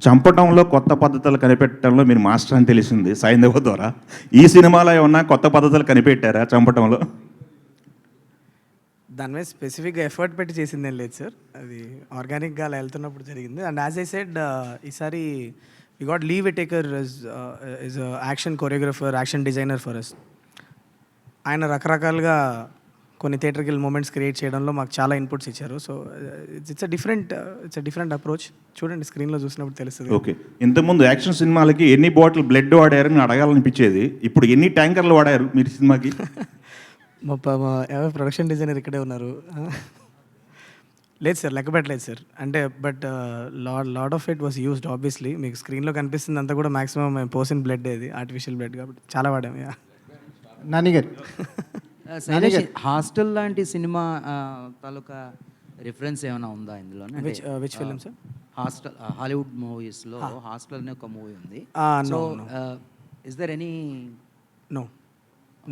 చంపటంలో కొత్త పద్ధతులు కనిపెట్టడంలో మీరు మాస్టర్ అని తెలిసింది సైంధవ ద్వారా. ఈ సినిమాలో ఏమన్నా కొత్త పద్ధతులు కనిపెట్టారా చంపటంలో? దాని మీద స్పెసిఫిక్గా ఎఫర్ట్ పెట్టి చేసిందేం లేదు సార్, అది ఆర్గానిక్గా అలా వెళ్తున్నప్పుడు జరిగింది. అండ్ యాజ్ ఐ సెడ్, ఈసారి we got leave taker is action choreographer, action designer for us. ఆయన రకరకాలుగా కొన్ని థియేటర్కి మూమెంట్స్ క్రియేట్ చేయడంలో మాకు చాలా ఇన్పుట్స్ ఇచ్చారు. So it's a different approach. చూడండి, స్క్రీన్లో చూసినప్పుడు తెలుస్తుంది. ఓకే, ఇంతకుముందు యాక్షన్ సినిమాలకి ఎన్ని బాటిల్ బ్లడ్ వాడారని అడగాలనిపించేది, ఇప్పుడు ఎన్ని ట్యాంకర్లు వాడారు మీరు సినిమాకి? మా ప్రొడక్షన్ డిజైనర్ ఇక్కడే ఉన్నారు. లేదు సార్, లెక్క పెట్టలేదు సార్. అంటే but lot of it was used obviously. మీకు స్క్రీన్లో కనిపిస్తుంది అంతా కూడా మాక్సిమం మేము పోసిన బ్లడ్, అది ఆర్టిఫిషియల్ బ్లడ్ కాబట్టి చాలా వాడాము. నాని గారు, హాస్టల్ లాంటి సినిమా తాలూకా రిఫరెన్స్ ఏమైనా ఉందా ఇందులో? Which film sir? Hostel, Hollywood మూవీస్లో హాస్టల్ అనే ఒక మూవీ ఉంది. So is there any?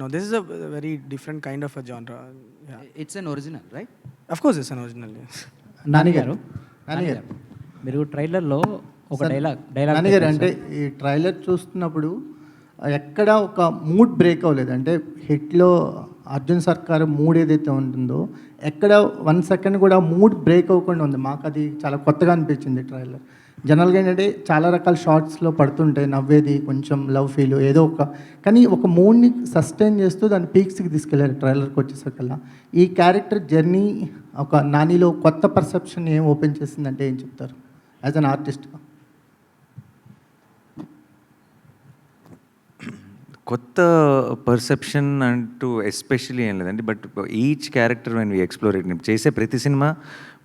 No, this is a very different kind of a genre. Yeah. It's an original, right? Of course it's an original, yes. Nani గారు, మీరు ట్రైలర్లో ఒక డైలాగ్ నాని గారు, అంటే ఈ ట్రైలర్ చూస్తున్నప్పుడు ఎక్కడ ఒక మూడ్ బ్రేక్ అవ్వలేదు. అంటే హిట్లో అర్జున్ సర్కార్ మూడ్ ఏదైతే ఉంటుందో ఎక్కడ 1 సెకండ్ కూడా మూడ్ బ్రేక్ అవ్వకుండా ఉంది. మాకు అది చాలా కొత్తగా అనిపించింది ట్రైలర్. జనరల్గా ఏంటంటే చాలా రకాల షార్ట్స్లో పడుతుంటాయి, నవ్వేది, కొంచెం లవ్ ఫీల్ ఏదో ఒక, కానీ ఒక మూడ్ని సస్టైన్ చేస్తూ దాన్ని పీక్స్కి తీసుకెళ్ళారు ట్రైలర్కి వచ్చేసరికల్లా. ఈ క్యారెక్టర్ జర్నీ ఒక నానిలో కొత్త పర్సెప్షన్ ఏం ఓపెన్ చేసిందంటే ఏం చెప్తారు యాజ్ అన్ ఆర్టిస్ట్గా? కొత్త పర్సెప్షన్ అంటూ ఎస్పెషలీ ఏం లేదండి, but each character when we explore it, చేసే ప్రతి సినిమా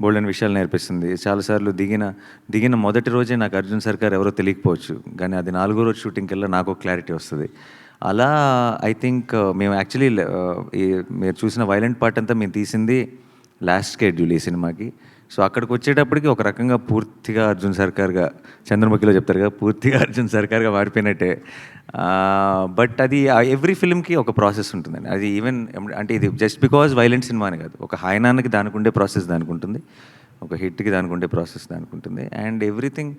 బోల్డెన్ విషయాలు నేర్పిస్తుంది. చాలాసార్లు దిగిన మొదటి రోజే నాకు అర్జున్ సర్కార్ ఎవరో తెలియకపోవచ్చు, కానీ అది 4వ రోజు షూటింగ్కి వెళ్ళా నాకు క్లారిటీ వస్తుంది. అలా ఐ థింక్ మేము యాక్చువల్లీ మీరు చూసిన వైలెంట్ పార్ట్ అంతా మేము తీసింది లాస్ట్ షెడ్యూల్ ఈ సినిమాకి. సో అక్కడికి వచ్చేటప్పటికి ఒక రకంగా పూర్తిగా అర్జున్ సర్కార్గా, చంద్రముఖిలో చెప్తారు కదా, పూర్తిగా అర్జున్ సర్కార్గా మారిపోయినట్టే. బట్ అది ఎవ్రీ ఫిల్మ్కి ఒక ప్రాసెస్ ఉంటుందండి. అది ఈవెన్ అంటే ఇది జస్ట్ బికాజ్ వైలెంట్ సినిమా అని కాదు, ఒక హైనాన్కి దానికి ఉండే ప్రాసెస్ దానికి ఉంటుంది, ఒక హిట్కి దానికి ఉండే ప్రాసెస్ దానికి ఉంటుంది. And everything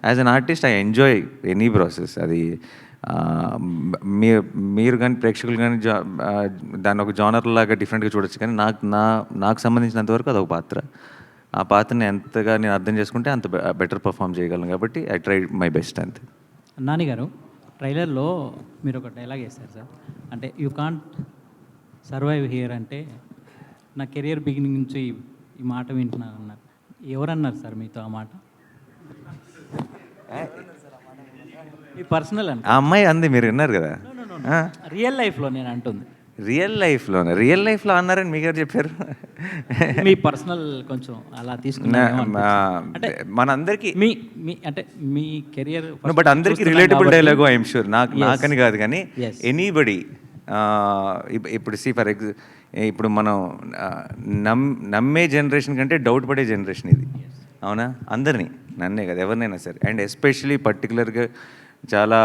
as an artist I enjoy any process. అది మీరు కానీ ప్రేక్షకులు కానీ దాన్ని ఒక జానర్ లాగా డిఫరెంట్గా చూడొచ్చు, కానీ నాకు సంబంధించినంతవరకు అదొక పాత్ర. ఆ పాత్రని ఎంతగా నేను అర్థం చేసుకుంటే అంత బెటర్ పర్ఫామ్ చేయగలను, కాబట్టి ఐ ట్రై మై బెస్ట్ అంతే. నాని గారు, ట్రైలర్లో మీరు ఒక డైలాగ్ వేస్తారు సార్, అంటే యూ కాంట్ సర్వైవ్ హియర్ అంటే నా కెరియర్ బిగినింగ్ నుంచి ఈ మాట వింటున్నాను అన్నారు. ఎవరన్నారు సార్ మీతో ఆ మాట? మీ పర్సనల్ అంటే ఆ అమ్మాయి అంది, మీరు విన్నారు కదా. రియల్ లైఫ్లో నేను అంటుంది. రియల్ లైఫ్లో అన్నారని మీ గారు చెప్పారు. మీ పర్సనల్ కొంచెం అలా తీసుకున్నా అంటే మనందరికీ మీ అంటే మీ కెరియర్, బట్ అందరికీ రిలేటబుల్ డైలాగు ఐఎమ్ షూర్. నాకని కాదు, కానీ ఎనీబడి ఇప్పుడు ఇప్పుడు మనం నమ్మే జనరేషన్ కంటే డౌట్ పడే జనరేషన్ ఇది, అవునా? అందరినీ, నన్నే కదా, ఎవరినైనా సరే. అండ్ ఎస్పెషలీ పర్టికులర్గా చాలా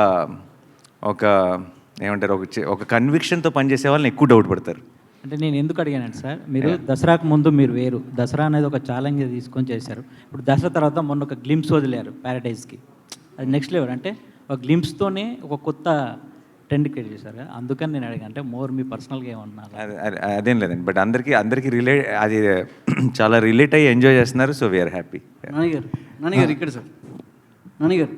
ఏమంటారు, ఒక కన్విక్షన్తో పనిచేసే వాళ్ళని ఎక్కువ డౌట్ పడతారు. అంటే నేను ఎందుకు అడిగానంటే సార్, మీరు దసరాకు ముందు మీరు వేరు, దసరా అనేది ఒక ఛాలెంజ్ తీసుకొని చేశారు. ఇప్పుడు దసరా తర్వాత మొన్న ఒక గ్లింప్స్ వదిలేరు ప్యారడైజ్కి, అది నెక్స్ట్ లెవెల్. అంటే ఒక గ్లింప్స్తోనే ఒక కొత్త ట్రెండ్ క్రియేట్ చేశారు. అందుకని నేను అడిగాను, అంటే మోర్ మీ పర్సనల్గా ఏమన్నా? అదేం లేదండి, బట్ అందరికీ అది చాలా రిలేట్ అయ్యి ఎంజాయ్ చేస్తున్నారు. So we are happy. నాని గారు ఇక్కడ సార్. నాని గారు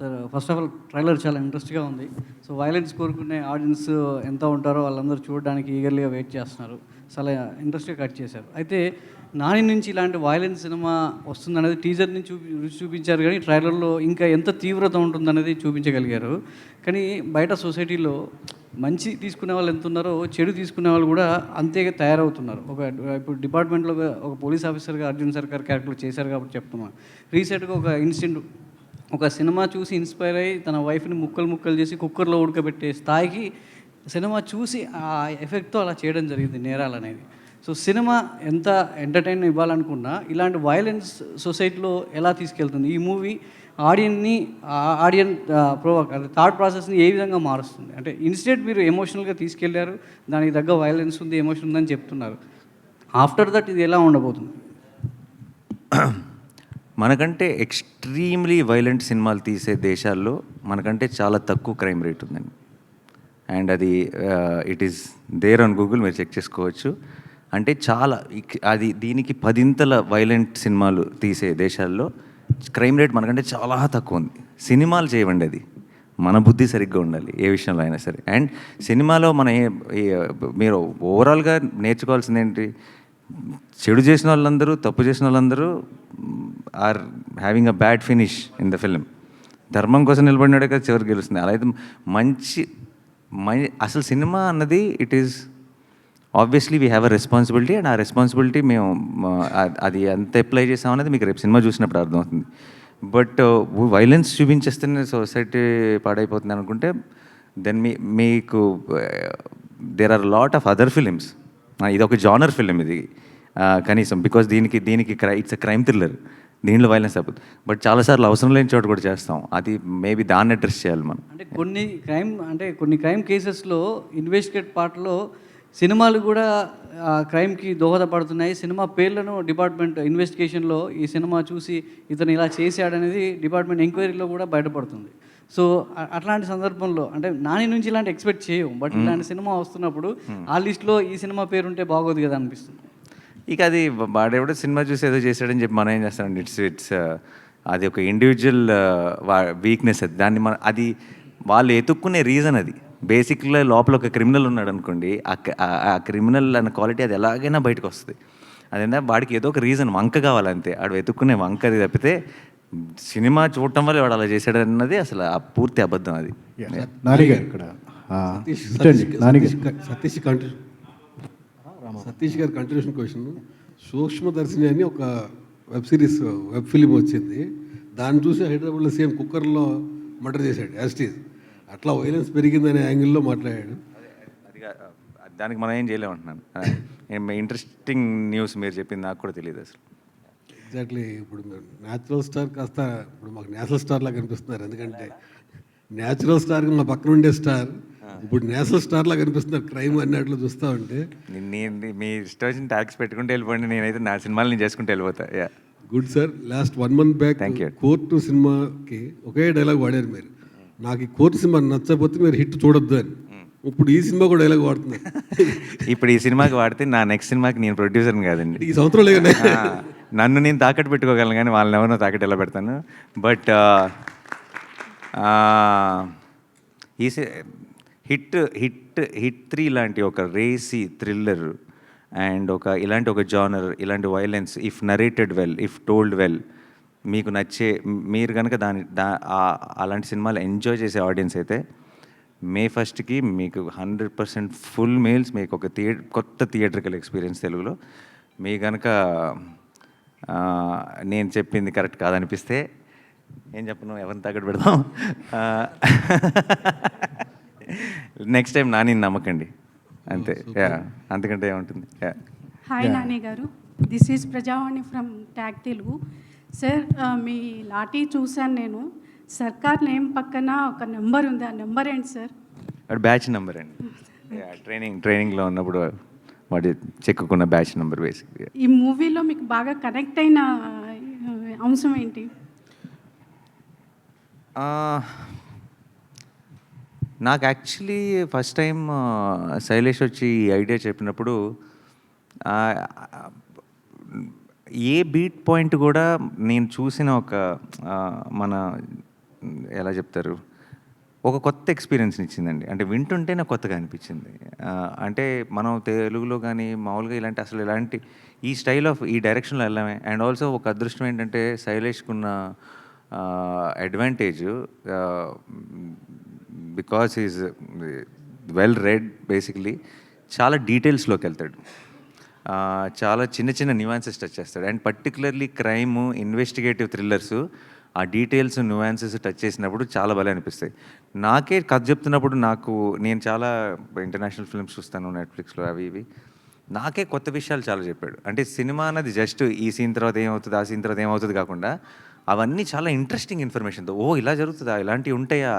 sir, first of all trailer చాలా ఇంట్రెస్ట్గా ఉంది. సో వైలెన్స్ కోరుకునే ఆడియన్స్ ఎంత ఉంటారో వాళ్ళందరూ చూడడానికి ఈగర్లీగా వెయిట్ చేస్తున్నారు. చాలా ఇంట్రెస్ట్గా కట్ చేశారు. అయితే నాని నుంచి ఇలాంటి వైలెన్స్ సినిమా వస్తుందనేది టీజర్ నుంచి చూపించారు, కానీ ట్రైలర్లో ఇంకా ఎంత తీవ్రత ఉంటుందనేది చూపించగలిగారు. కానీ బయట సొసైటీలో మంచి తీసుకునే వాళ్ళు ఎంత ఉన్నారో చెడు తీసుకునే వాళ్ళు కూడా అంతే తయారవుతున్నారు. ఇప్పుడు డిపార్ట్మెంట్లో ఒక పోలీస్ ఆఫీసర్గా అర్జున్ సర్కార్ క్యారెక్టర్ చేశారు కాబట్టి చెప్తున్నాను. రీసెంట్గా ఒక ఇన్సిడెంట్, ఒక సినిమా చూసి ఇన్స్పైర్ అయ్యి తన వైఫ్ని ముక్కలు చేసి కుక్కర్లో ఉడకబెట్టే స్థాయికి సినిమా చూసి ఆ ఎఫెక్ట్తో అలా చేయడం జరిగింది నేరాలు అనేది. సో సినిమా ఎంత ఎంటర్టైన్ ఇవ్వాలనుకున్నా ఇలాంటి వైలెన్స్ సొసైటీలో ఎలా తీసుకెళ్తుంది? ఈ మూవీ ఆడియన్ థాట్ ప్రాసెస్ని ఏ విధంగా మారుస్తుంది? అంటే ఇన్స్టెంట్ మీరు ఎమోషనల్గా తీసుకెళ్లారు, దానికి తగ్గ వైలెన్స్ ఉంది, ఎమోషన్ ఉందని చెప్తున్నారు. ఆఫ్టర్ దట్ ఇది ఎలా ఉండబోతుంది? మనకంటే ఎక్స్ట్రీమ్లీ వైలెంట్ సినిమాలు తీసే దేశాల్లో మనకంటే చాలా తక్కువ క్రైమ్ రేట్ ఉందండి. అండ్ అది it is there on Google, మీరు చెక్ చేసుకోవచ్చు. అంటే చాలా అది దీనికి 10 వైలెంట్ సినిమాలు తీసే దేశాల్లో క్రైమ్ రేట్ మనకంటే చాలా తక్కువ ఉంది. సినిమాలు చేయవండి, అది మన బుద్ధి సరిగ్గా ఉండాలి ఏ విషయంలో అయినా సరే. అండ్ సినిమాలో మన మీరు ఓవరాల్గా నేర్చుకోవాల్సింది ఏంటి, చెడు చేసిన వాళ్ళందరూ, తప్పు చేసిన వాళ్ళందరూ are having a bad finish in the film. ధర్మం కోసం నిలబడినాడే కదా చివరికి గెలుస్తుంది. అలా అయితే అసలు సినిమా అన్నది it is obviously we have a responsibility. And ఆ రెస్పాన్సిబిలిటీ మేము అది ఎంత అప్లై చేసామనేది మీకు రేపు సినిమా చూసినప్పుడు అర్థమవుతుంది. బట్ వైలెన్స్ చూపించేస్తేనే సొసైటీ పాడైపోతుంది అనుకుంటే దెన్ మీకు there are lot of other films. ఇది ఒక జానర్ ఫిలిం ఇది కనీసం, బికాస్ దీనికి ఇట్స్ అ క్రైమ్ థ్రిల్లర్, దీనిలో వైలెన్స్ తప్పదు. బట్ చాలాసార్లు అవసరం లేని చోట కూడా చేస్తాం. అది మేబీ దాన్ని అడ్రస్ చేయాలి మనం. అంటే కొన్ని క్రైమ్ కేసెస్లో ఇన్వెస్టిగేట్ పార్ట్లో సినిమాలు కూడా క్రైమ్కి దోహదపడుతున్నాయి. సినిమా పేర్లను డిపార్ట్మెంట్ ఇన్వెస్టిగేషన్లో ఈ సినిమా చూసి ఇతను ఇలా చేశాడనేది డిపార్ట్మెంట్ ఎంక్వైరీలో కూడా బయటపడుతుంది. సో అట్లాంటి సందర్భంలో అంటే నాని నుంచి ఇలాంటి ఎక్స్పెక్ట్ చేయం, బట్ ఇలాంటి సినిమా వస్తున్నప్పుడు ఆ లిస్ట్లో ఈ సినిమా పేరు ఉంటే బాగోదు కదా అనిపిస్తుంది. ఇక అది వాడెవడో సినిమా చూసి ఏదో చేశాడని చెప్పి మనం ఏం చేస్తామండి. ఇట్స్ అది ఒక ఇండివిజువల్ వీక్నెస్. అది దాన్ని అది వాళ్ళు ఎతుక్కునే రీజన్ అది. బేసిక్గా లోపల ఒక క్రిమినల్ ఉన్నాడు అనుకోండి, ఆ క్రిమినల్ అన్న క్వాలిటీ అది ఎలాగైనా బయటకు వస్తుంది. అదేంటే వాడికి ఏదో ఒక రీజన్, వంక కావాలంతే. వాడు వెతుక్కునే వంక అది తప్పితే సినిమా చూడటం వల్ల వాడు అలా చేశాడు అన్నది అసలు ఆ పూర్తి అబద్ధం. అది సతీష్ గారి కంటిన్యూషన్ క్వశ్చన్. సూక్ష్మదర్శిని అని ఒక వెబ్ ఫిలిం వచ్చింది, దాన్ని చూసి హైదరాబాద్లో సేమ్ కుక్కర్లో మర్డర్ చేశాడు యాస్టీజ్. అట్లా వైలెన్స్ పెరిగిందనే యాంగిల్లో మాట్లాడాడు. దానికి మనం ఏం చేయలేమంటున్నాను. ఇంట్రెస్టింగ్ న్యూస్ మీరు చెప్పింది నాకు కూడా తెలియదు అసలు. ఎగ్జాక్ట్లీ. ఇప్పుడు మీరు న్యాచురల్ స్టార్ కాస్త ఇప్పుడు మాకు నేషనల్ స్టార్ లాగా కనిపిస్తున్నారు. ఎందుకంటే న్యాచురల్ స్టార్కి మా పక్కన ఉండే స్టార్ ఇప్పుడు నేషనల్ స్టార్ లాగా కనిపిస్తున్నారు క్రైమ్ అన్నట్లు చూస్తూ ఉంటే. మీ ఇష్టం వచ్చిన ట్యాక్స్ పెట్టుకుంటే వెళ్ళిపోండి, నేనైతే నా సినిమాలు నేను చేసుకుంటే వెళ్ళిపోతా. Good sir. Last 1 month back court సినిమాకి ఒకే డైలాగ్ వాడారు మీరు, నాకు ఈ కోర్టు సినిమా నచ్చకపోతే మీరు హిట్ చూడొద్దు అని. ఇప్పుడు ఈ సినిమా కూడా డైలాగ్ వాడుతున్నారు. ఇప్పుడు ఈ సినిమాకి వాడితే నా నెక్స్ట్ సినిమాకి నేను ప్రొడ్యూసర్ని కాదండి. ఈ సంవత్సరం నన్ను నేను తాకట్టు పెట్టుకోగలను కానీ వాళ్ళని ఎవరినో తాకట్టు ఎలా పెడతాను. బట్ ఈ హిట్ 3 లాంటి ఒక రేసీ థ్రిల్లర్ అండ్ ఇలాంటి ఒక జానర్, ఇలాంటి violence, if narrated well, if told well, మీకు నచ్చే, మీరు కనుక అలాంటి సినిమాలు ఎంజాయ్ చేసే ఆడియన్స్ అయితే May 1st మీకు 100% ఫుల్ మీల్స్, మీకు ఒక కొత్త థియేట్రికల్ ఎక్స్పీరియన్స్ తెలుగులో. మీ కనుక నేను చెప్పింది కరెక్ట్ కాదనిపిస్తే ఏం చెప్పను, ఎవరిని తాకట్టు పెడదాం. నెక్స్ట్ టైం నాని నమ్మకండి అంతే. అంతకంటే ఏముంటుంది. Hi Nani garu, this is Prajavani from Tag Telugu. Sir మీ లాఠీ చూశాను నేను. సర్కార్ నేమ్ పక్కన ఒక నెంబర్ ఉంది, ఆ నెంబర్ ఏంటి సార్? అది బ్యాచ్ నెంబర్ అండి. ట్రైనింగ్లో ఉన్నప్పుడు వాడి చెక్కుకున్న బ్యాచ్ నెంబర్ బేసిక్గా. ఈ మూవీలో మీకు బాగా కనెక్ట్ అయిన అంశం ఏంటి? నాకు యాక్చువల్లీ ఫస్ట్ టైం శైలేష్ వచ్చి ఈ ఐడియా చెప్పినప్పుడు ఏ బీట్ పాయింట్ కూడా నేను చూసిన మన ఎలా చెప్తారు, ఒక కొత్త ఎక్స్పీరియన్స్ని ఇచ్చిందండి. అంటే వింటుంటే నాకు కొత్తగా అనిపించింది. అంటే మనం తెలుగులో కానీ మామూలుగా ఇలాంటి ఈ స్టైల్ ఆఫ్ ఈ డైరెక్షన్లో వెళ్ళామే. అండ్ ఆల్సో ఒక అదృష్టం ఏంటంటే శైలేష్కున్న advantage, because is well read basically, చాలా డీటెయిల్స్లోకి వెళ్తాడు, చాలా చిన్న చిన్న న్యూయాన్సెస్ టచ్ చేస్తాడు. And particularly crime, investigative thrillers, ఆ డీటెయిల్స్, న్యూయాన్సెస్ టచ్ చేసినప్పుడు చాలా భలే అనిపిస్తాయి. నాకే కథ చెప్తున్నప్పుడు నేను చాలా ఇంటర్నేషనల్ ఫిల్మ్స్ చూస్తాను నెట్ఫ్లిక్స్లో అవి ఇవి, నాకే కొత్త విషయాలు చాలా చెప్పాడు. అంటే సినిమా అన్నది జస్ట్ ఈ సీన్ తర్వాత ఏమవుతుంది, ఆ సీన్ తర్వాత ఏమవుతుంది కాకుండా అవన్నీ చాలా ఇంట్రెస్టింగ్ ఇన్ఫర్మేషన్తో, ఇలా జరుగుతుందా, ఇలాంటివి ఉంటాయా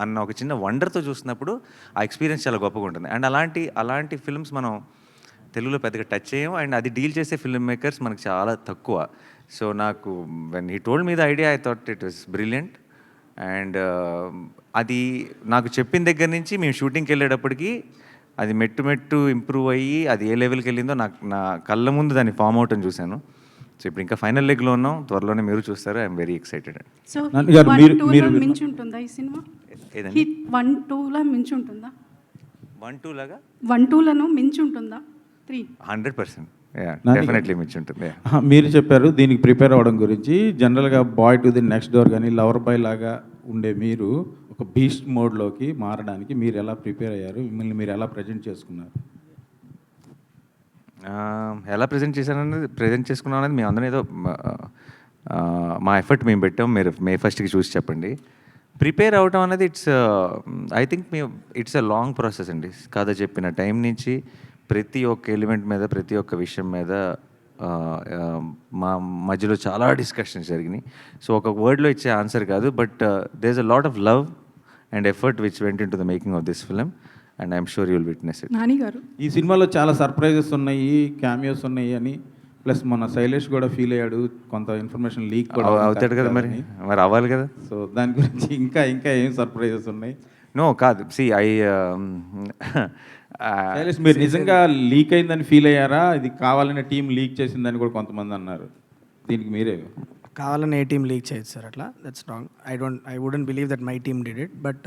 అన్న ఒక చిన్న వండర్తో చూసినప్పుడు ఆ ఎక్స్పీరియన్స్ చాలా గొప్పగా ఉంటుంది. అండ్ అలాంటి ఫిల్మ్స్ మనం తెలుగులో పెద్దగా టచ్ చేయం, అండ్ అది డీల్ చేసే ఫిల్మ్ మేకర్స్ మనకు చాలా తక్కువ. సో నాకు when he told me the idea I thought it was brilliant. And అది నాకు చెప్పిన దగ్గర నుంచి మేము షూటింగ్కి వెళ్ళేటప్పటికి అది మెట్టు ఇంప్రూవ్ అయ్యి అది ఏ లెవెల్కి వెళ్ళిందో నా కళ్ళ ముందు దాన్ని ఫామ్ అవుట్ అని చూశాను. సో ఇప్పుడు ఇంకా ఫైనల్ లెగ్లో ఉన్నాం, త్వరలోనే మీరు చూస్తారు. I'm very excited. So Nani గారు, 1-2 మించి ఉంటుందా ఈ సినిమా? ఏదండి? హిట్ 1-2లా మించి ఉంటుందా? 1-2 లాగా 1-2లను మించి ఉంటుందా? 3 100% నాని డెఫినెట్లీ మించి ఉంటుంది. మీరు చెప్పారు దీనికి ప్రిపేర్ అవ్వడం గురించి. జనరల్గా boy to the next door కానీ లవర్ బాయ్ లాగా ఉండే మీరు ఒక బీస్ట్ మోడ్లోకి మారడానికి మీరు ఎలా ప్రిపేర్ అయ్యారు? మిమ్మల్ని మీరు ఎలా ప్రజెంట్ చేసుకున్నారు? ఎలా ప్రజెంట్ చేసుకున్నాం అనేది మేము అందరం ఏదో మా ఎఫర్ట్ మేము పెట్టాం. మీరు మే 1st చూసి చెప్పండి. ప్రిపేర్ అవటం అనేది I think it's a long process అండి. కథ చెప్పిన టైం నుంచి ప్రతి ఒక్క ఎలిమెంట్ మీద, ప్రతి ఒక్క విషయం మీద మా మధ్యలో చాలా డిస్కషన్స్ జరిగినాయి. సో ఒక వర్డ్లో ఇచ్చే ఆన్సర్ కాదు, but there is a lot of love and effort which went into the making of this film, and I'm sure you will witness it. Nani garu, ఈ సినిమాలో చాలా సర్ప్రైజెస్ ఉన్నాయి, క్యామియోస్ ఉన్నాయి అని, ప్లస్ మన శైలేష్ కూడా ఫీల్ అయ్యాడు, కొంత ఇన్ఫర్మేషన్ లీక్ కూడా అవుతాడు కదా, మరి అవ్వాలి కదా. సో దాని గురించి ఇంకా ఏం సర్ప్రైజెస్ ఉన్నాయి? నో కాదు, శైలేష్, మీరు నిజంగా లీక్ అయిందని ఫీల్ అయ్యారా? ఇది కావాలనే టీం లీక్ చేసిందని కూడా కొంతమంది అన్నారు. దీనికి మీరే కావాలని ఏ టీం లీక్ చేయొచ్చు సార్, అట్లా that's wrong. I wouldn't believe that my team did it. But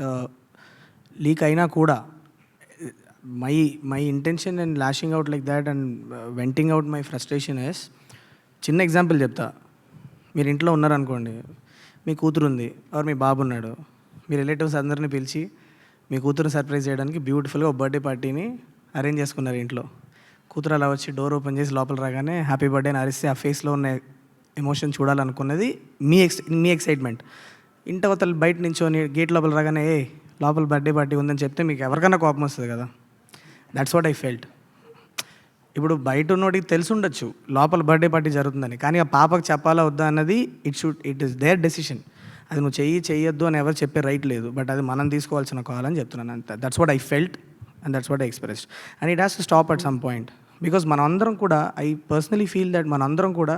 leak అయినా కూడా my intention and lashing out like that and venting out my frustration is, చిన్న ఎగ్జాంపుల్ చెప్తా. మీరు ఇంట్లో ఉన్నారనుకోండి, మీ కూతురు ఉంది ఆర్ మీ బాబు ఉన్నాడు, మీ రిలేటివ్స్ అందరినీ పిలిచి మీ కూతురుని సర్ప్రైజ్ చేయడానికి బ్యూటిఫుల్గా ఒక బర్త్డే పార్టీని అరేంజ్ చేసుకున్నారు ఇంట్లో. కూతురు అలా వచ్చి డోర్ ఓపెన్ చేసి లోపల రాగానే హ్యాపీ బర్త్డే అని అరిస్తే ఆ ఫేస్లో ఉన్న ఎమోషన్ చూడాలనుకున్నది మీ ఎక్సైట్మెంట్. ఇంటవతలు బయట నించోని గేట్ లోపల రాగానే లోపల బర్త్డే పార్టీ ఉందని చెప్తే మీకు ఎవరికైనా కోపం వస్తుంది కదా. That's what I felt. ఇప్పుడు బయట ఉన్నోడికి తెలిసి ఉండొచ్చు లోపల బర్త్డే పార్టీ జరుగుతుందని, కానీ ఆ పాపకు చెప్పాలా వద్దా అన్నది ఇట్ ఈస్ దేర్ డెసిషన్. అది నువ్వు చెయ్యొద్దు అని ఎవరు చెప్పే రైట్ లేదు, బట్ అది మనం తీసుకోవాల్సిన కాల్ అని చెప్తున్నాను అంతే. That's what I felt and that's what I expressed, and it has to stop at some point. Because మనందరం కూడా, ఐ పర్సనలీ ఫీల్ దట్ మనందరం కూడా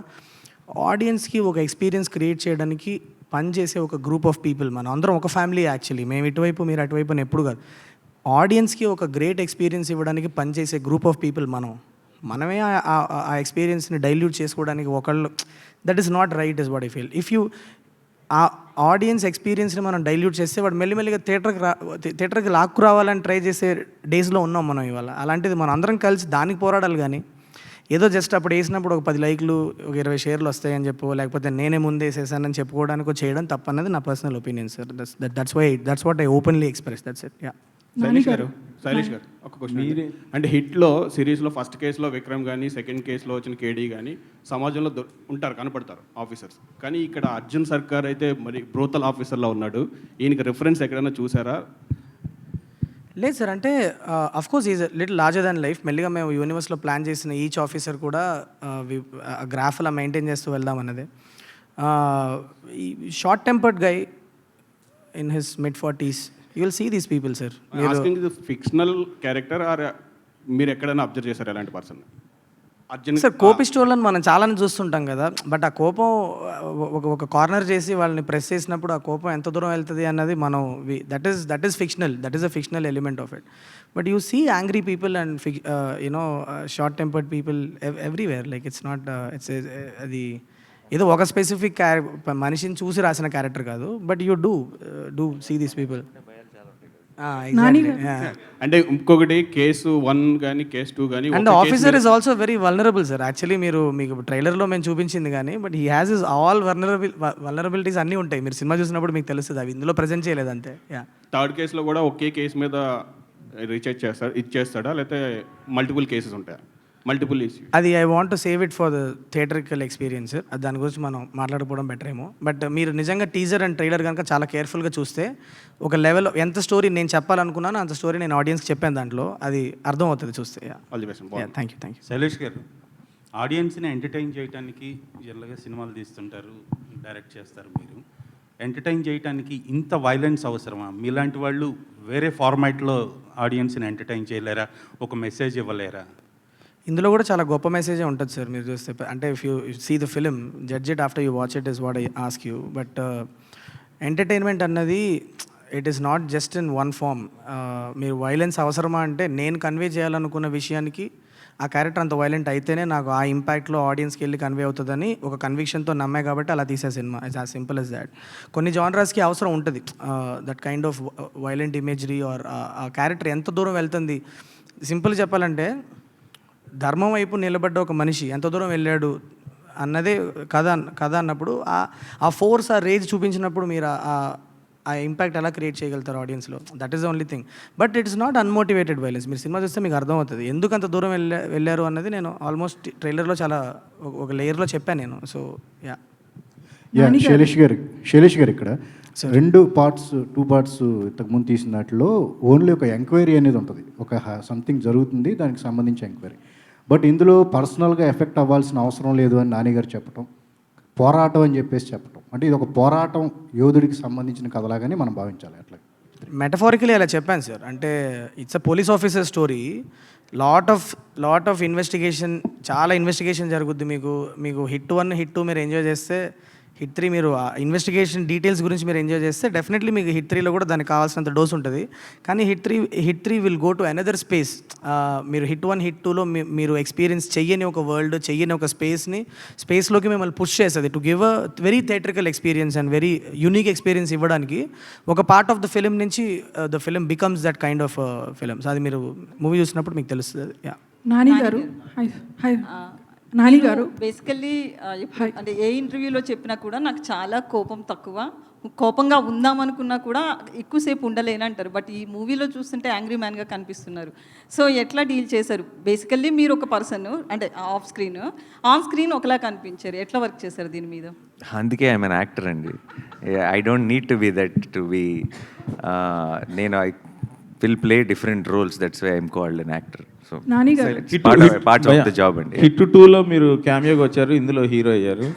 ఆడియన్స్కి ఒక ఎక్స్పీరియన్స్ క్రియేట్ చేయడానికి పనిచేసే ఒక గ్రూప్ ఆఫ్ పీపుల్. మనం అందరం ఒక ఫ్యామిలీ యాక్చువల్లీ. మేము ఇటువైపు మీరు అటువైపు అని ఎప్పుడు కాదు. ఆడియన్స్కి ఒక గ్రేట్ ఎక్స్పీరియన్స్ ఇవ్వడానికి పనిచేసే గ్రూప్ ఆఫ్ పీపుల్ మనమే ఆ ఎక్స్పీరియన్స్ని డైల్యూట్ చేసుకోవడానికి ఒకళ్ళు, that is not right is what I feel. If you ఆ ఆడియన్స్ ఎక్స్పీరియన్స్ని మనం డైల్యూట్ చేస్తే వాడు మెల్లిమెల్లిగా థియేటర్కి లాక్కు రావాలని ట్రై చేసే డేస్లో ఉన్నాం మనం ఇవాళ. అలాంటిది మనం అందరం కలిసి దానికి పోరాడాలి, కానీ ఏదో జస్ట్ అప్పుడు వేసినప్పుడు ఒక 10 లైక్లు ఒక 20 షేర్లు వస్తాయని చెప్పు, లేకపోతే నేనే ముందే వేసేసానని చెప్పుకోవడానికి చేయడం తప్పన్నది నా personal opinion sir. That's what I openly express. That's it. Yeah. Shailesh garu ఒక క్వశ్చన్. అంటే హిట్లో సిరీస్లో ఫస్ట్ కేసులో విక్రమ్ కానీ, సెకండ్ కేసులో వచ్చిన కేడీ కానీ సమాజంలో ఉంటారు, కనపడతారు ఆఫీసర్స్. కానీ ఇక్కడ అర్జున్ సర్కార్ అయితే మరి బ్రోతల్ ఆఫీసర్లో ఉన్నాడు. ఈయనకి రిఫరెన్స్ ఎక్కడైనా చూసారా? లేదు సార్, అంటే of course is little larger than life. మెల్లిగా మేము యూనివర్స్లో ప్లాన్ చేసిన ఈచ్ ఆఫీసర్ కూడా గ్రాఫ్ అలా మెయింటైన్ చేస్తూ వెళ్దాం అన్నది. Short tempered guy in his mid-40s, you will see these people, sir. Asking ఇది ఫిక్షనల్ క్యారెక్టర్ ఆర్ మీరు ఎక్కడైనా అబ్జర్వ్ చేశారు ఎలాంటి పర్సన్? అర్జున్ సార్ కోపిస్టోళ్ళని మనం చాలానే చూస్తుంటాం కదా, బట్ ఆ కోపం ఒక కార్నర్ చేసి వాళ్ళని ప్రెస్ చేసినప్పుడు ఆ కోపం ఎంత దూరం వెళ్తుంది అన్నది మనం that is fictional, that is a fictional element of it. But you see angry people and short tempered people everywhere. Like it's not అది ఏదో ఒక స్పెసిఫిక్ మనిషిని చూసి రాసిన క్యారెక్టర్ కాదు, but you do see these people. అంటే ఇంకొకటి కేసు 1 కానీ కేసు 2 కానీ, and officer is also very vulnerable sir. Actually మీకు ట్రైలర్లో మేము చూపించింది కానీ, but he has is all vulnerabilities అన్నీ ఉంటాయి. మీరు సినిమా చూసినప్పుడు మీకు తెలుస్తుంది, అవి ఇందులో ప్రజెంట్ చేయలేదు అంతే. థర్డ్ కేసులో కూడా ఒకే కేసు మీద రీఛార్జ్ ఇచ్చేస్తాడా, లేకపోతే మల్టిపుల్ కేసెస్ ఉంటాయా? మల్టిపుల్ ఇష్యూ అది I want to save it for the theatrical experience. దాని గురించి మనం మాట్లాడుకోవడం బెటర్ ఏమో. బట్ మీరు నిజంగా టీజర్ అండ్ ట్రైలర్ కనుక చాలా కేర్ఫుల్గా చూస్తే ఒక లెవెల్ ఎంత స్టోరీ నేను చెప్పాలనుకున్నాను అంత స్టోరీ నేను ఆడియన్స్కి చెప్పాను, దాంట్లో అది అర్థం అవుతుంది చూస్తే. Thank you. శైలేష్ గారు, ఆడియన్స్ని ఎంటర్టైన్ చేయడానికి జనరల్గా సినిమాలు తీస్తుంటారు, డైరెక్ట్ చేస్తారు. మీరు ఎంటర్టైన్ చేయడానికి ఇంత వైలెన్స్ అవసరమా? మీలాంటి వాళ్ళు వేరే ఫార్మాట్లో ఆడియన్స్ని ఎంటర్టైన్ చేయలేరా? ఒక మెసేజ్ ఇవ్వలేరా? ఇందులో కూడా చాలా గొప్ప మెసేజే ఉంటుంది సార్ మీరు చూస్తే. అంటే if you see the film, judge it after you watch it is what I ask you. But entertainment అన్నది it is not just in one form. మీరు వైలెన్స్ అవసరమా అంటే నేను కన్వే చేయాలనుకున్న విషయానికి ఆ క్యారెక్టర్ అంత వైలెంట్ అయితేనే నాకు ఆ ఇంపాక్ట్లో ఆడియన్స్కి వెళ్ళి కన్వే అవుతుందని ఒక కన్విక్షన్తో నమ్మే కాబట్టి అలా తీసే సినిమా. It's as simple as that. కొన్ని జానరాస్కి అవసరం ఉంటుంది that kind of violent imagery or ఆ క్యారెక్టర్ ఎంత దూరం వెళ్తుంది. సింపుల్ చెప్పాలంటే ధర్మం వైపు నిలబడ్డ ఒక మనిషి ఎంత దూరం వెళ్ళాడు అన్నదే కథ అన్నప్పుడు ఆ ఫోర్స్, ఆ రేజ్ చూపించినప్పుడు మీరు ఆ ఇంపాక్ట్ ఎలా క్రియేట్ చేయగలుగుతారు ఆడియన్స్లో. That is the only thing. But it is not unmotivated violence. మీరు సినిమా చూస్తే మీకు అర్థమవుతుంది ఎందుకు అంత దూరం వెళ్ళారు అన్నది. నేను ఆల్మోస్ట్ ట్రైలర్లో చాలా ఒక లేయర్లో చెప్పాను నేను. So yeah. శైలేష్ గారు ఇక్కడ 2 పార్ట్స్ ఇంతకుముందు తీసిన దాంట్లో ఓన్లీ ఒక ఎంక్వైరీ అనేది ఉంటుంది. ఒక సంథింగ్ జరుగుతుంది, దానికి సంబంధించి ఎంక్వైరీ. బట్ ఇందులో పర్సనల్గా ఎఫెక్ట్ అవ్వాల్సిన అవసరం లేదు అని నాని గారు చెప్పటం, పోరాటం అని చెప్పేసి చెప్పటం, అంటే ఇది ఒక పోరాటం యోధుడికి సంబంధించిన కథలాగానే మనం భావించాలి. అట్లా మెటఫారికలీ అలా చెప్పాను సార్. అంటే it's a police officer story. Lot of investigation, చాలా ఇన్వెస్టిగేషన్ జరుగుద్ది. మీకు హిట్ 1 హిట్ 2 మీరు ఎంజాయ్ చేస్తే, హిట్ 3 మీరు ఇన్వెస్టిగేషన్ డీటెయిల్స్ గురించి మీరు ఎంజాయ్ చేస్తే డెఫినెట్లీ మీకు హిట్ 3లో కూడా దానికి కావాల్సినంత డోస్ ఉంటుంది. కానీ hit 3 will go to another space. మీరు హిట్ 1 హిట్ 2లో మీరు ఎక్స్పీరియన్స్ చెయ్యని ఒక వరల్డ్, చెయ్యని ఒక స్పేస్లోకి మిమ్మల్ని పుష్ చేస్తుంది to give a very theatrical experience and very unique experience ఇవ్వడానికి. ఒక పార్ట్ ఆఫ్ ద ఫిలిం నుంచి the film becomes that kind of films. అది మీరు మూవీ చూసినప్పుడు మీకు తెలుస్తుంది. యా. నాని గారు, హాయ్ నాని గారు, బేసికల్లీ అంటే ఏ ఇంటర్వ్యూలో చెప్పినా కూడా నాకు చాలా కోపంగా ఉందామనుకున్నా కూడా ఎక్కువసేపు ఉండలేనంటారు. బట్ ఈ మూవీలో చూస్తుంటే యాంగ్రీ మ్యాన్గా కనిపిస్తున్నారు. సో ఎట్లా డీల్ చేశారు? బేసికల్లీ మీరు ఒక పర్సన్, అంటే ఆన్ స్క్రీన్ ఒకలా కనిపించారు. ఎట్లా వర్క్ చేశారు దీని మీద? అందుకే ఐఎమ్ అన్ యాక్టర్ అండి. I don't need to be that to be. నేను I will play different roles. That's why I'm called an actor. So part of the job అండి. హిట్ 2లో మీరు క్యామియోగా వచ్చారు, ఇందులో హీరో అయ్యారు.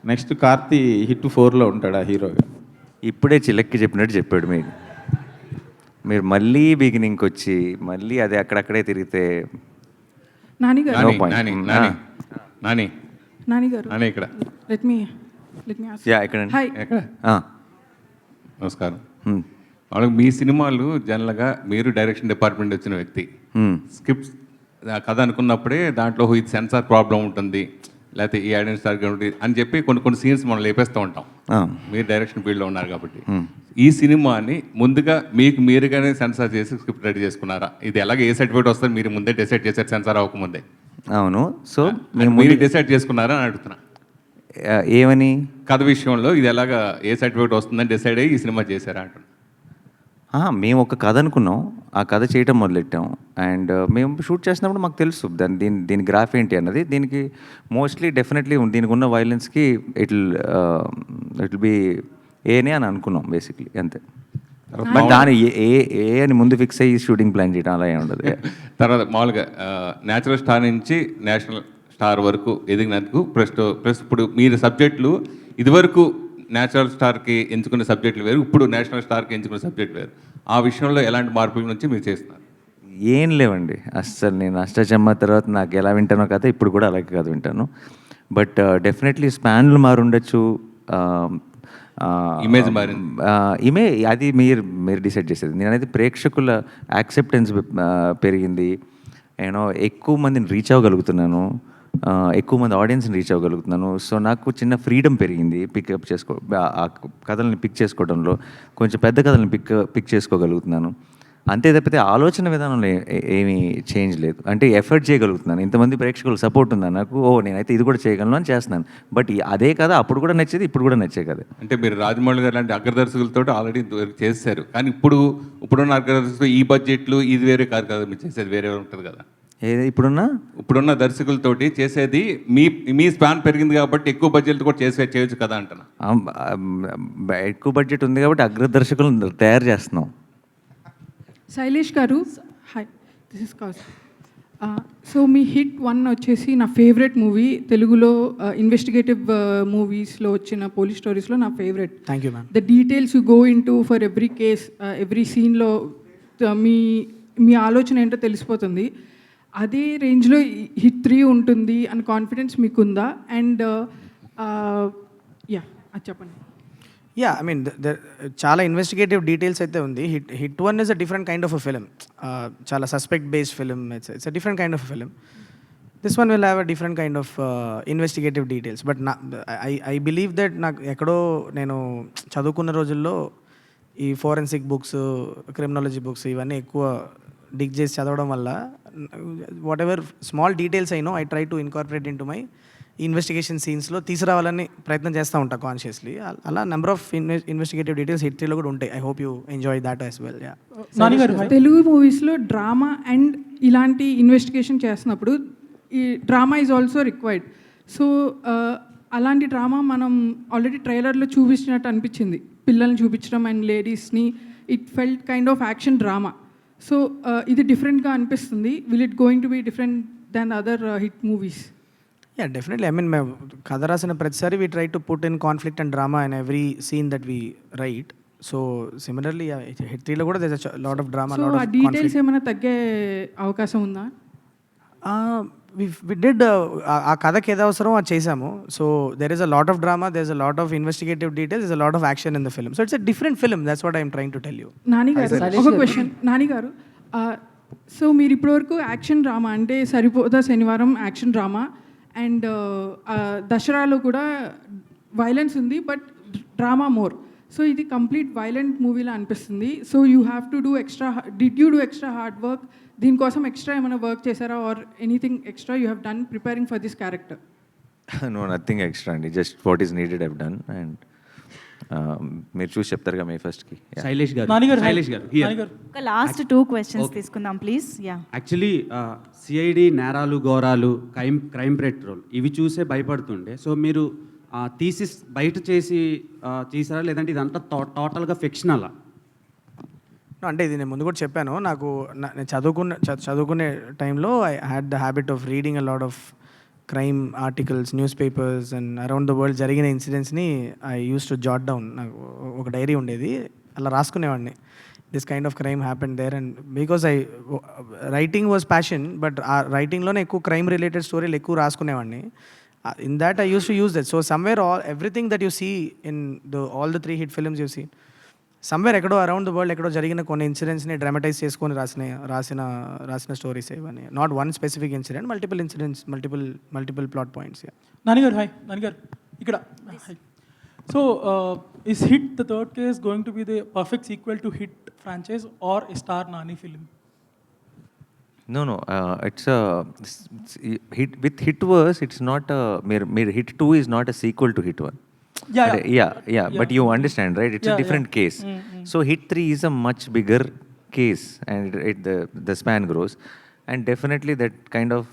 నెక్స్ట్ కార్తీ హిట్ 4లో ఉంటాడా హీరోగా? ఇప్పుడే చిలక్కి చెప్పినట్టు చెప్పాడు. మీరు మళ్ళీ బిగినింగ్కి వచ్చి మళ్ళీ అదే అక్కడక్కడే తిరిగితే నాని గారు, ఇక్కడ లెట్ మీ ఆస్క్. యా, ఇక్కడ నమస్కారం. వాళ్ళకి మీ సినిమాలు జనరల్గా మీరు డైరెక్షన్ డిపార్ట్మెంట్ వచ్చిన వ్యక్తి, స్క్రిప్ట్స్ కథ అనుకున్నప్పుడే దాంట్లో ఇది సెన్సార్ ప్రాబ్లం ఉంటుంది, లేకపోతే ఈ ఐడెంటిటీ సరిగ్గా ఉంటుంది అని చెప్పి కొన్ని సీన్స్ మనం లేపేస్తూ ఉంటాం. మీరు డైరెక్షన్ ఫీల్డ్లో ఉన్నారు కాబట్టి ఈ సినిమాని ముందుగా మీరుగానే సెన్సార్ చేసి స్క్రిప్ట్ రెడీ చేసుకున్నారా? ఇది ఎలాగ ఏ సర్టిఫికేట్ వస్తుంది మీరు ముందే డిసైడ్ చేశారు సెన్సార్ అవ్వకముందే? అవును. సో మీరు డిసైడ్ చేసుకున్నారా అని అడుగుతున్నా. ఏమని? కథ విషయంలో ఇది ఎలాగా ఏ సర్టిఫికేట్ వస్తుందని డిసైడ్ అయ్యి ఈ సినిమా చేశారా అంటున్నా. మేము ఒక కథ అనుకున్నాం, ఆ కథ చేయటం మొదలెట్టాం. అండ్ మేము షూట్ చేసినప్పుడు మాకు తెలుసు దీని గ్రాఫ్ ఏంటి అన్నది. దీనికి మోస్ట్లీ డెఫినెట్లీ దీనికి ఉన్న వైలెన్స్కి ఇట్ విల్ బి ఏనే అని అనుకున్నాం బేసిక్లీ, అంతే. బట్ దాని ఏ అని ముందు ఫిక్స్ అయ్యి షూటింగ్ ప్లాన్ చేయడం అలా ఏమి ఉండదు. తర్వాత మామూలుగా న్యాచురల్ స్టార్ నుంచి నేషనల్ స్టార్ వరకు ఎదిగినందుకు ప్లస్ ఇప్పుడు మీరు సబ్జెక్టులు ఇదివరకు నేచురల్ స్టార్కి ఎంచుకునే సబ్జెక్టులు వేరు, ఇప్పుడు నేషనల్ స్టార్కి ఎంచుకునే సబ్జెక్ట్ వేరు. ఆ విషయంలో ఎలాంటి మార్పుల నుంచి మీరు చేస్తున్నారు? ఏం లేవండి అస్సలు. నేను అష్టచమ్మ తర్వాత నాకు ఎలా వింటానో కదా ఇప్పుడు కూడా అలాగే కాదు వింటాను. బట్ డెఫినెట్లీ స్పాన్లు మారుండొచ్చు, ఇమేజ్ మారింది. అది మీరు డిసైడ్ చేసేది. నేనైతే ప్రేక్షకుల యాక్సెప్టెన్స్ పెరిగింది, ఎక్కువ మందిని రీచ్ అవ్వగలుగుతున్నాను, ఎక్కువ మంది ఆడియన్స్ని రీచ్ అవ్వగలుగుతున్నాను. సో నాకు చిన్న ఫ్రీడమ్ పెరిగింది ఆ కథల్ని పిక్ చేసుకోవడంలో. కొంచెం పెద్ద కథల్ని పిక్ చేసుకోగలుగుతున్నాను. అంతే తప్పితే ఆలోచన విధానంలో ఏమీ చేంజ్ లేదు. అంటే ఎఫర్ట్ చేయగలుగుతున్నాను, ఇంతమంది ప్రేక్షకులు సపోర్ట్ ఉందా నాకు, నేనైతే ఇది కూడా చేయగలను అని చేస్తున్నాను. బట్ అదే కదా అప్పుడు కూడా నచ్చేది, ఇప్పుడు కూడా నచ్చే కదా. అంటే మీరు రాజమౌళి గారు లాంటి అగ్రదర్శకులతో ఆల్రెడీ చేశారు, కానీ ఇప్పుడున్న అగ్రదర్శకులు ఈ బడ్జెట్లు ఇది వేరే కాదు కదా, మీరు చేసేది వేరే ఉంటుంది కదా. ఇప్పుడున్న దర్శకులతోటి చేసేది మీ స్పాన్ పెరిగింది కాబట్టి ఎక్కువ బడ్జెట్ కూడా చేయొచ్చు కదా అంటున్నా. ఎక్కువ బడ్జెట్ ఉంది కాబట్టి అగ్రదర్శకులను తయారు చేస్తున్నాం. శైలేష్ గారు, hi, this is cows. So me hit 1 వచ్చేసి నా ఫేవరెట్ మూవీ. తెలుగులో ఇన్వెస్టిగేటివ్ మూవీస్లో వచ్చిన పోలీస్ స్టోరీస్లో నా favourite. Thank you ma'am. The details you go in to for every case, every సీన్లో మీ ఆలోచన ఏంటో తెలిసిపోతుంది. అదే రేంజ్లో హిట్ 3 ఉంటుంది అని కాన్ఫిడెన్స్ మీకుందా? అండ్ యా అది చెప్పండి. యా ఐ మీన్ చాలా ఇన్వెస్టిగేటివ్ డీటెయిల్స్ అయితే ఉంది. HIT 1 is a different kind of a film. చాలా suspect based film. It's a different kind of film. This one will have a different kind of investigative details. But I believe that నాకు ఎక్కడో నేను చదువుకున్న రోజుల్లో ఈ ఫోరెన్సిక్ బుక్స్, క్రిమినాలజీ బుక్స్ ఇవన్నీ ఎక్కువ డిగ్ చేసి చదవడం వల్ల వాట్ ఎవర్ స్మాల్ డీటెయిల్స్ అయినో I try to incorporate into my investigation సీన్స్లో తీసుకురావాలని ప్రయత్నం చేస్తూ ఉంటా కాన్షియస్లీ. అలా number of investigative details HIT 3లో కూడా ఉంటాయి. I hope you enjoy that as well. Telugu మూవీస్లో డ్రామా అండ్ ఇలాంటి ఇన్వెస్టిగేషన్ చేస్తున్నప్పుడు ఈ drama is also required. So అలాంటి డ్రామా మనం ఆల్రెడీ ట్రైలర్లో చూపించినట్టు అనిపించింది, పిల్లల్ని చూపించడం అండ్ లేడీస్ని. It felt kind of action drama. So ఇది డిఫరెంట్గా అనిపిస్తుంది. Will it going to be different than other HIT movies? Yeah definitely. I mean మేము కథ రాసిన ప్రతిసారి we try to put in conflict and drama in every scene that we write. So similarly HIT 3లో కూడా there is a lot of drama, so lot uh of details ఏమైనా తగ్గే అవకాశం ఉందా? వి డిడ్ ఆ కథకి ఏదో అవసరం అది చేసాము. So there is a lot of drama, there is a lot of investigative details, is a lot of action in the film. So it's a different film. That's what I'm trying to tell you. Nani గారు ఒక క్వశ్చన్. నాని గారు, సో మీరు ఇప్పటివరకు యాక్షన్ డ్రామా అంటే సరిపోదా శనివారం యాక్షన్ డ్రామా అండ్ దసరాలో కూడా వైలెన్స్ ఉంది బట్ డ్రామా మోర్. సో ఇది కంప్లీట్ వైలెంట్ మూవీలా అనిపిస్తుంది. So you have to do extra, did you do extra hard work? దీనికోసం ఎక్స్ట్రా ఏమైనా వర్క్ చేశారా or anything extra you have done preparing for this character? No nothing extra అండి, just what is needed I've done. And మీరు చూసి చెప్తారుగా మే ఫస్ట్కి. శైలేష్ గారు, ఒక లాస్ట్ 2 క్వశ్చన్స్ తీసుకుందాం ప్లీజ్. యా యాక్చువల్లీ సిఐడి నేరాలు ఘోరాలు క్రైమ్ పెట్రోల్ ఇవి చూసే భయపడుతుండే. సో మీరు థీసిస్ బయట చేసి చేసారా లేదంటే ఇదంతా టోటల్గా ఫిక్షనలా? అంటే ఇది నేను ముందు కూడా చెప్పాను. నేను చదువుకునే టైంలో I had the habit of reading a lot of crime articles, newspapers and around the world జరిగిన ఇన్సిడెంట్స్ని I use to jot down. నాకు ఒక డైరీ ఉండేది, అలా రాసుకునేవాడిని. This kind of crime happen there and because writing was passion, but ఆ రైటింగ్లోనే ఎక్కువ క్రైమ్ రిలేటెడ్ స్టోరీలు ఎక్కువ రాసుకునేవాడిని. In that I use to use that. So somewhere everything that you see in all the 3 HIT films you see, somewhere ఎక్కడో అరౌండ్ ద వరల్డ్ ఎక్కడో జరిగిన కొన్ని ఇన్సిడెంట్స్ని డ్రామటైజ్ చేసుకొని రాసిన స్టోరీస్ ఇవన్నీ. Not one specific incident, multiple incidents, multiple plot points. నానిగారు హాయ్. నానిగారు ఇక్కడ. So is HIT the third case going to be the perfect sequel to HIT franchise or a star Nani film? No, it's hit with hit verse. It's not mere hit 2 is not a sequel to hit 1. Yeah. But you understand, right? It's a different case. So hit 3 is a much bigger case, and the span grows, and definitely that kind of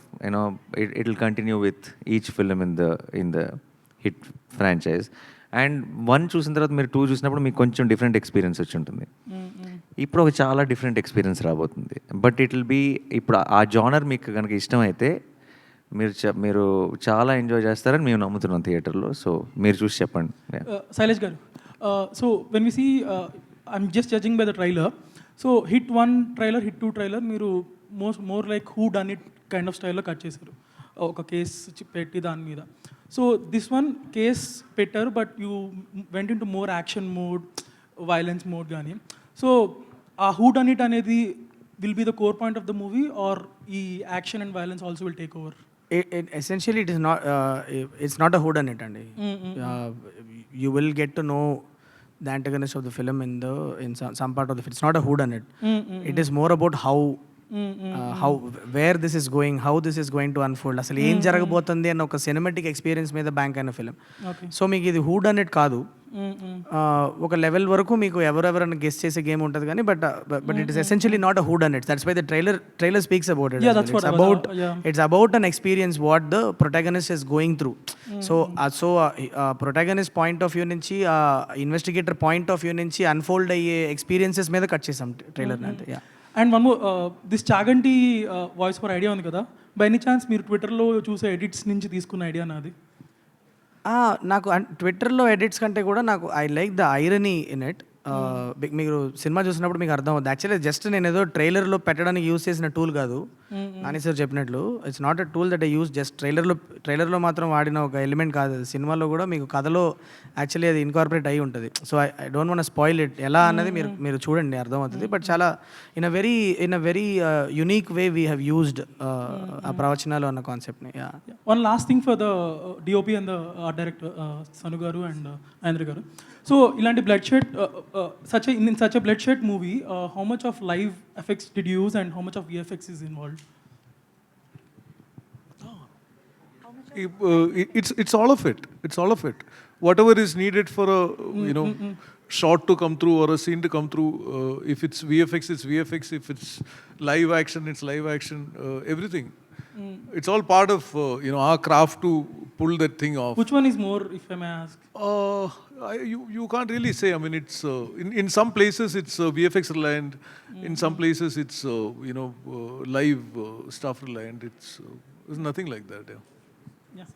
it will continue with each film in the hit franchise. And 1 చూసిన తర్వాత మీరు 2 చూసినప్పుడు మీకు కొంచెం డిఫరెంట్ ఎక్స్పీరియన్స్ వచ్చి ఉంటుంది. ఇప్పుడు ఒక చాలా డిఫరెంట్ ఎక్స్పీరియన్స్ రాబోతుంది. బట్ ఇట్ విల్ బీ, ఇప్పుడు ఆ జానర్ మీకు కనుక ఇష్టమైతే మీరు చాలా ఎంజాయ్ చేస్తారని మేము నమ్ముతున్నాం థియేటర్లో. సో మీరు చూసి చెప్పండి. Sailesh garu, so when we see, I'm just judging by the trailer. So HIT 1 trailer, HIT 2 trailer మీరు more like whodunit kind of స్టైల్లో కట్ చేశారు, ఒక కేస్ పెట్టి దాని మీద. సో దిస్ వన్ కేస్ పెట్టారు but you went into more action mode, violence mode కానీ. సో ఆ హూ డన్ ఇట్ అనేది will be the core point of the movie or ఈ action and violence also will take over? Essentially it is not, it's not a who done it అండి. You will get to know the antagonist of the film in some part of the film. It's not a who done it. It is more about how where this is going, how this is going to unfold, అసలు ఏం జరగబోతుంది అన్న ఒక సినిమాటిక్ ఎక్స్పీరియన్స్ మీద బ్యాంక్ అయిన ఫిలిం. సో మీకు ఇది హూ డన్ ఇట్ కాదు, ఒక లెవెల్ వరకు మీకు ఎవరెవరైనా గెస్ చేసే గేమ్ ఉంటుంది కానీ but it is essentially not a whodunit. That's why the trailer speaks about it. It's about an experience what the protagonist is going through. So protagonist point of view నుంచి, ఇన్వెస్టిగేటర్ పాయింట్ ఆఫ్ వ్యూ నుంచి అన్ఫోల్డ్ అయ్యే ఎక్స్పీరియన్సెస్ మీద కట్ చేసాం ట్రైలర్ అంటే. And one more, this Chaganti voice for idea ఉంది కదా, బై ఎనీ ఛాన్స్ మీరు ట్విట్టర్లో చూసే ఎడిట్స్ నుంచి తీసుకున్న ఐడియా నాది? నాకు ట్విట్టర్లో ఎడిట్స్ కంటే కూడా నాకు I like the irony in it. మీరు సినిమా చూసినప్పుడు మీకు అర్థం అవుతుంది. యాక్చువల్లీ జస్ట్ నేను ఏదో ట్రైలర్లో పెట్టడానికి యూస్ చేసిన టూల్ కాదు. నాని సార్ చెప్పినట్లు it's not a tool that I use just ట్రైలర్లో మాత్రం వాడిన ఒక ఎలిమెంట్ కాదు అది. సినిమాలో కూడా మీకు కథలో యాక్చువల్లీ అది ఇన్కార్పొరేట్ అయ్యి ఉంటుంది. So I don't want spoil it ఎలా అన్నది మీరు చూడండి అర్థమవుతుంది. బట్ చాలా in a very unique way we have used ఆ ప్రవచనాలు అన్న కాన్సెప్ట్ని. One last thing for the DOP and the art director, Sanu Garu and Ayendra Garu. So, ilanti bloodshed, in such a bloodshed movie, how much of live effects did you use and how much of VFX is involved? It's all of it. It's all of it. Whatever is needed for a shot to come through or a scene to come through. If it's VFX, it's VFX. If it's live action, it's live action. Everything. It's all part of our craft to pull that thing off. Which one is more, if I may ask? You can't really say. I mean, it's in some places it's VFX reliant. In some places it's live stuff reliant. It's nothing like that. Yeah.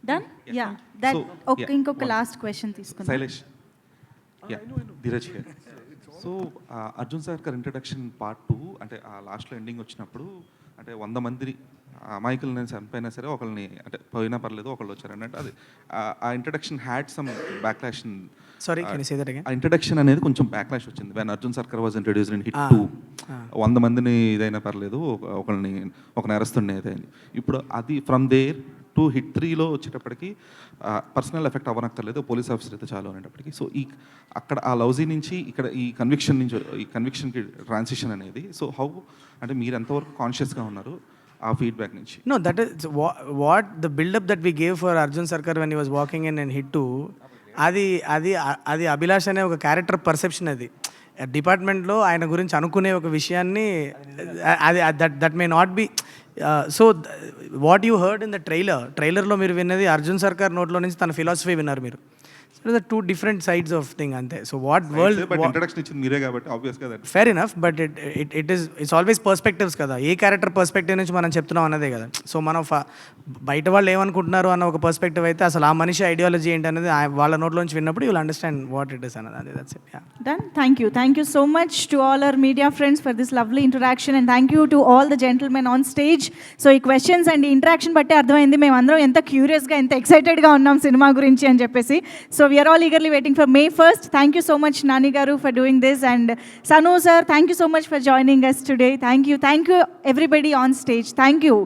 Done yeah that So, okay yeah, ఇంకొక లాస్ట్ క్వశ్చన్ తీసుకుందాం. Shailesh Dheeraj here. So Arjun sir గారి ఇంట్రడక్షన్ పార్ట్ 2 అంటే ఆ లాస్ట్లో ఎండింగ్ వచ్చినప్పుడు అంటే 100 మంది అమాయకులని చనిపోయినా సరే ఒకళ్ళని అంటే పోయినా పర్లేదు ఒకళ్ళు వచ్చారని అంటే అది ఆ introduction had some backlash. Sorry, can you say that again? ఆ ఇంట్రడక్షన్ అనేది కొంచెం బ్యాక్లాష్ వచ్చింది. వెన్ అర్జున్ సర్కార్ వాజ్ ఇంట్రడ్యూస్డ్ ఇన్ హిట్ 2 100 మందిని ఇదైనా పర్లేదు ఒకళ్ళని ఒక నేరస్తుడిని ఏదైంది. ఇప్పుడు అది ఫ్రమ్ దేర్ టు హిట్ 3లో వచ్చేటప్పటికి పర్సనల్ ఎఫెక్ట్ అవ్వనక్కర్లేదు, పోలీస్ ఆఫీసర్ అయితే చాలు అనేటప్పటికి. సో అక్కడ ఆ లౌజీ నుంచి ఇక్కడ ఈ కన్విక్షన్కి ట్రాన్సిషన్ అనేది. సో హౌ అంటే మీరు ఎంతవరకు కాన్షియస్గా ఉన్నారు ఆ ఫీడ్బ్యాక్ నుంచి? No, that is what the build-up that we gave for Arjun Sarkar when he was walking in Hit 2. అది అభిలాష్ అనే ఒక క్యారెక్టర్ పర్సెప్షన్. అది డిపార్ట్మెంట్లో ఆయన గురించి అనుకునే ఒక విషయాన్ని అది that may not be. So what you heard in the ట్రైలర్లో మీరు విన్నది అర్జున్ సర్కార్ నోట్లో నుంచి తన ఫిలాసఫీ విన్నారు మీరు. So the two different sides of thing అంతే. సో వాట్ వరల్డ్ ఇంట్రడక్షన్ ఇచ్చింది మీరే కాబట్టి ఆబ్వియస్గా fair enough, but it's always perspectives కదా. ఏ క్యారెక్టర్ పర్స్పెక్టివ్ నుంచి మనం చెప్తున్నాం అన్నదే కదా. సో మనం బయట వాళ్ళు ఏమనుకుంటున్నారు అన్న ఒక పర్స్పెక్టివ్ అయితే అసలు ఆ మనిషి ఐడియాలజీ ఏంటి అనేది వాళ్ళ నోట్లోంచి విన్నప్పుడు you'll understand what it is అన్నది. That's it. Done. Thank you so much to all our media friends for this lovely interaction, and thank you to all the gentlemen on stage. So ఈ questions and interaction బట్టి అర్థమైంది మేము అందరం ఎంత క్యూరియస్గా ఎంత ఎక్సైటెడ్గా ఉన్నాం సినిమా గురించి అని చెప్పేసి. So we are all eagerly waiting for May 1st. Thank you so much Nani garu for doing this, and Sanu sir, thank you so much for joining us today. Thank you everybody on stage. Thank you.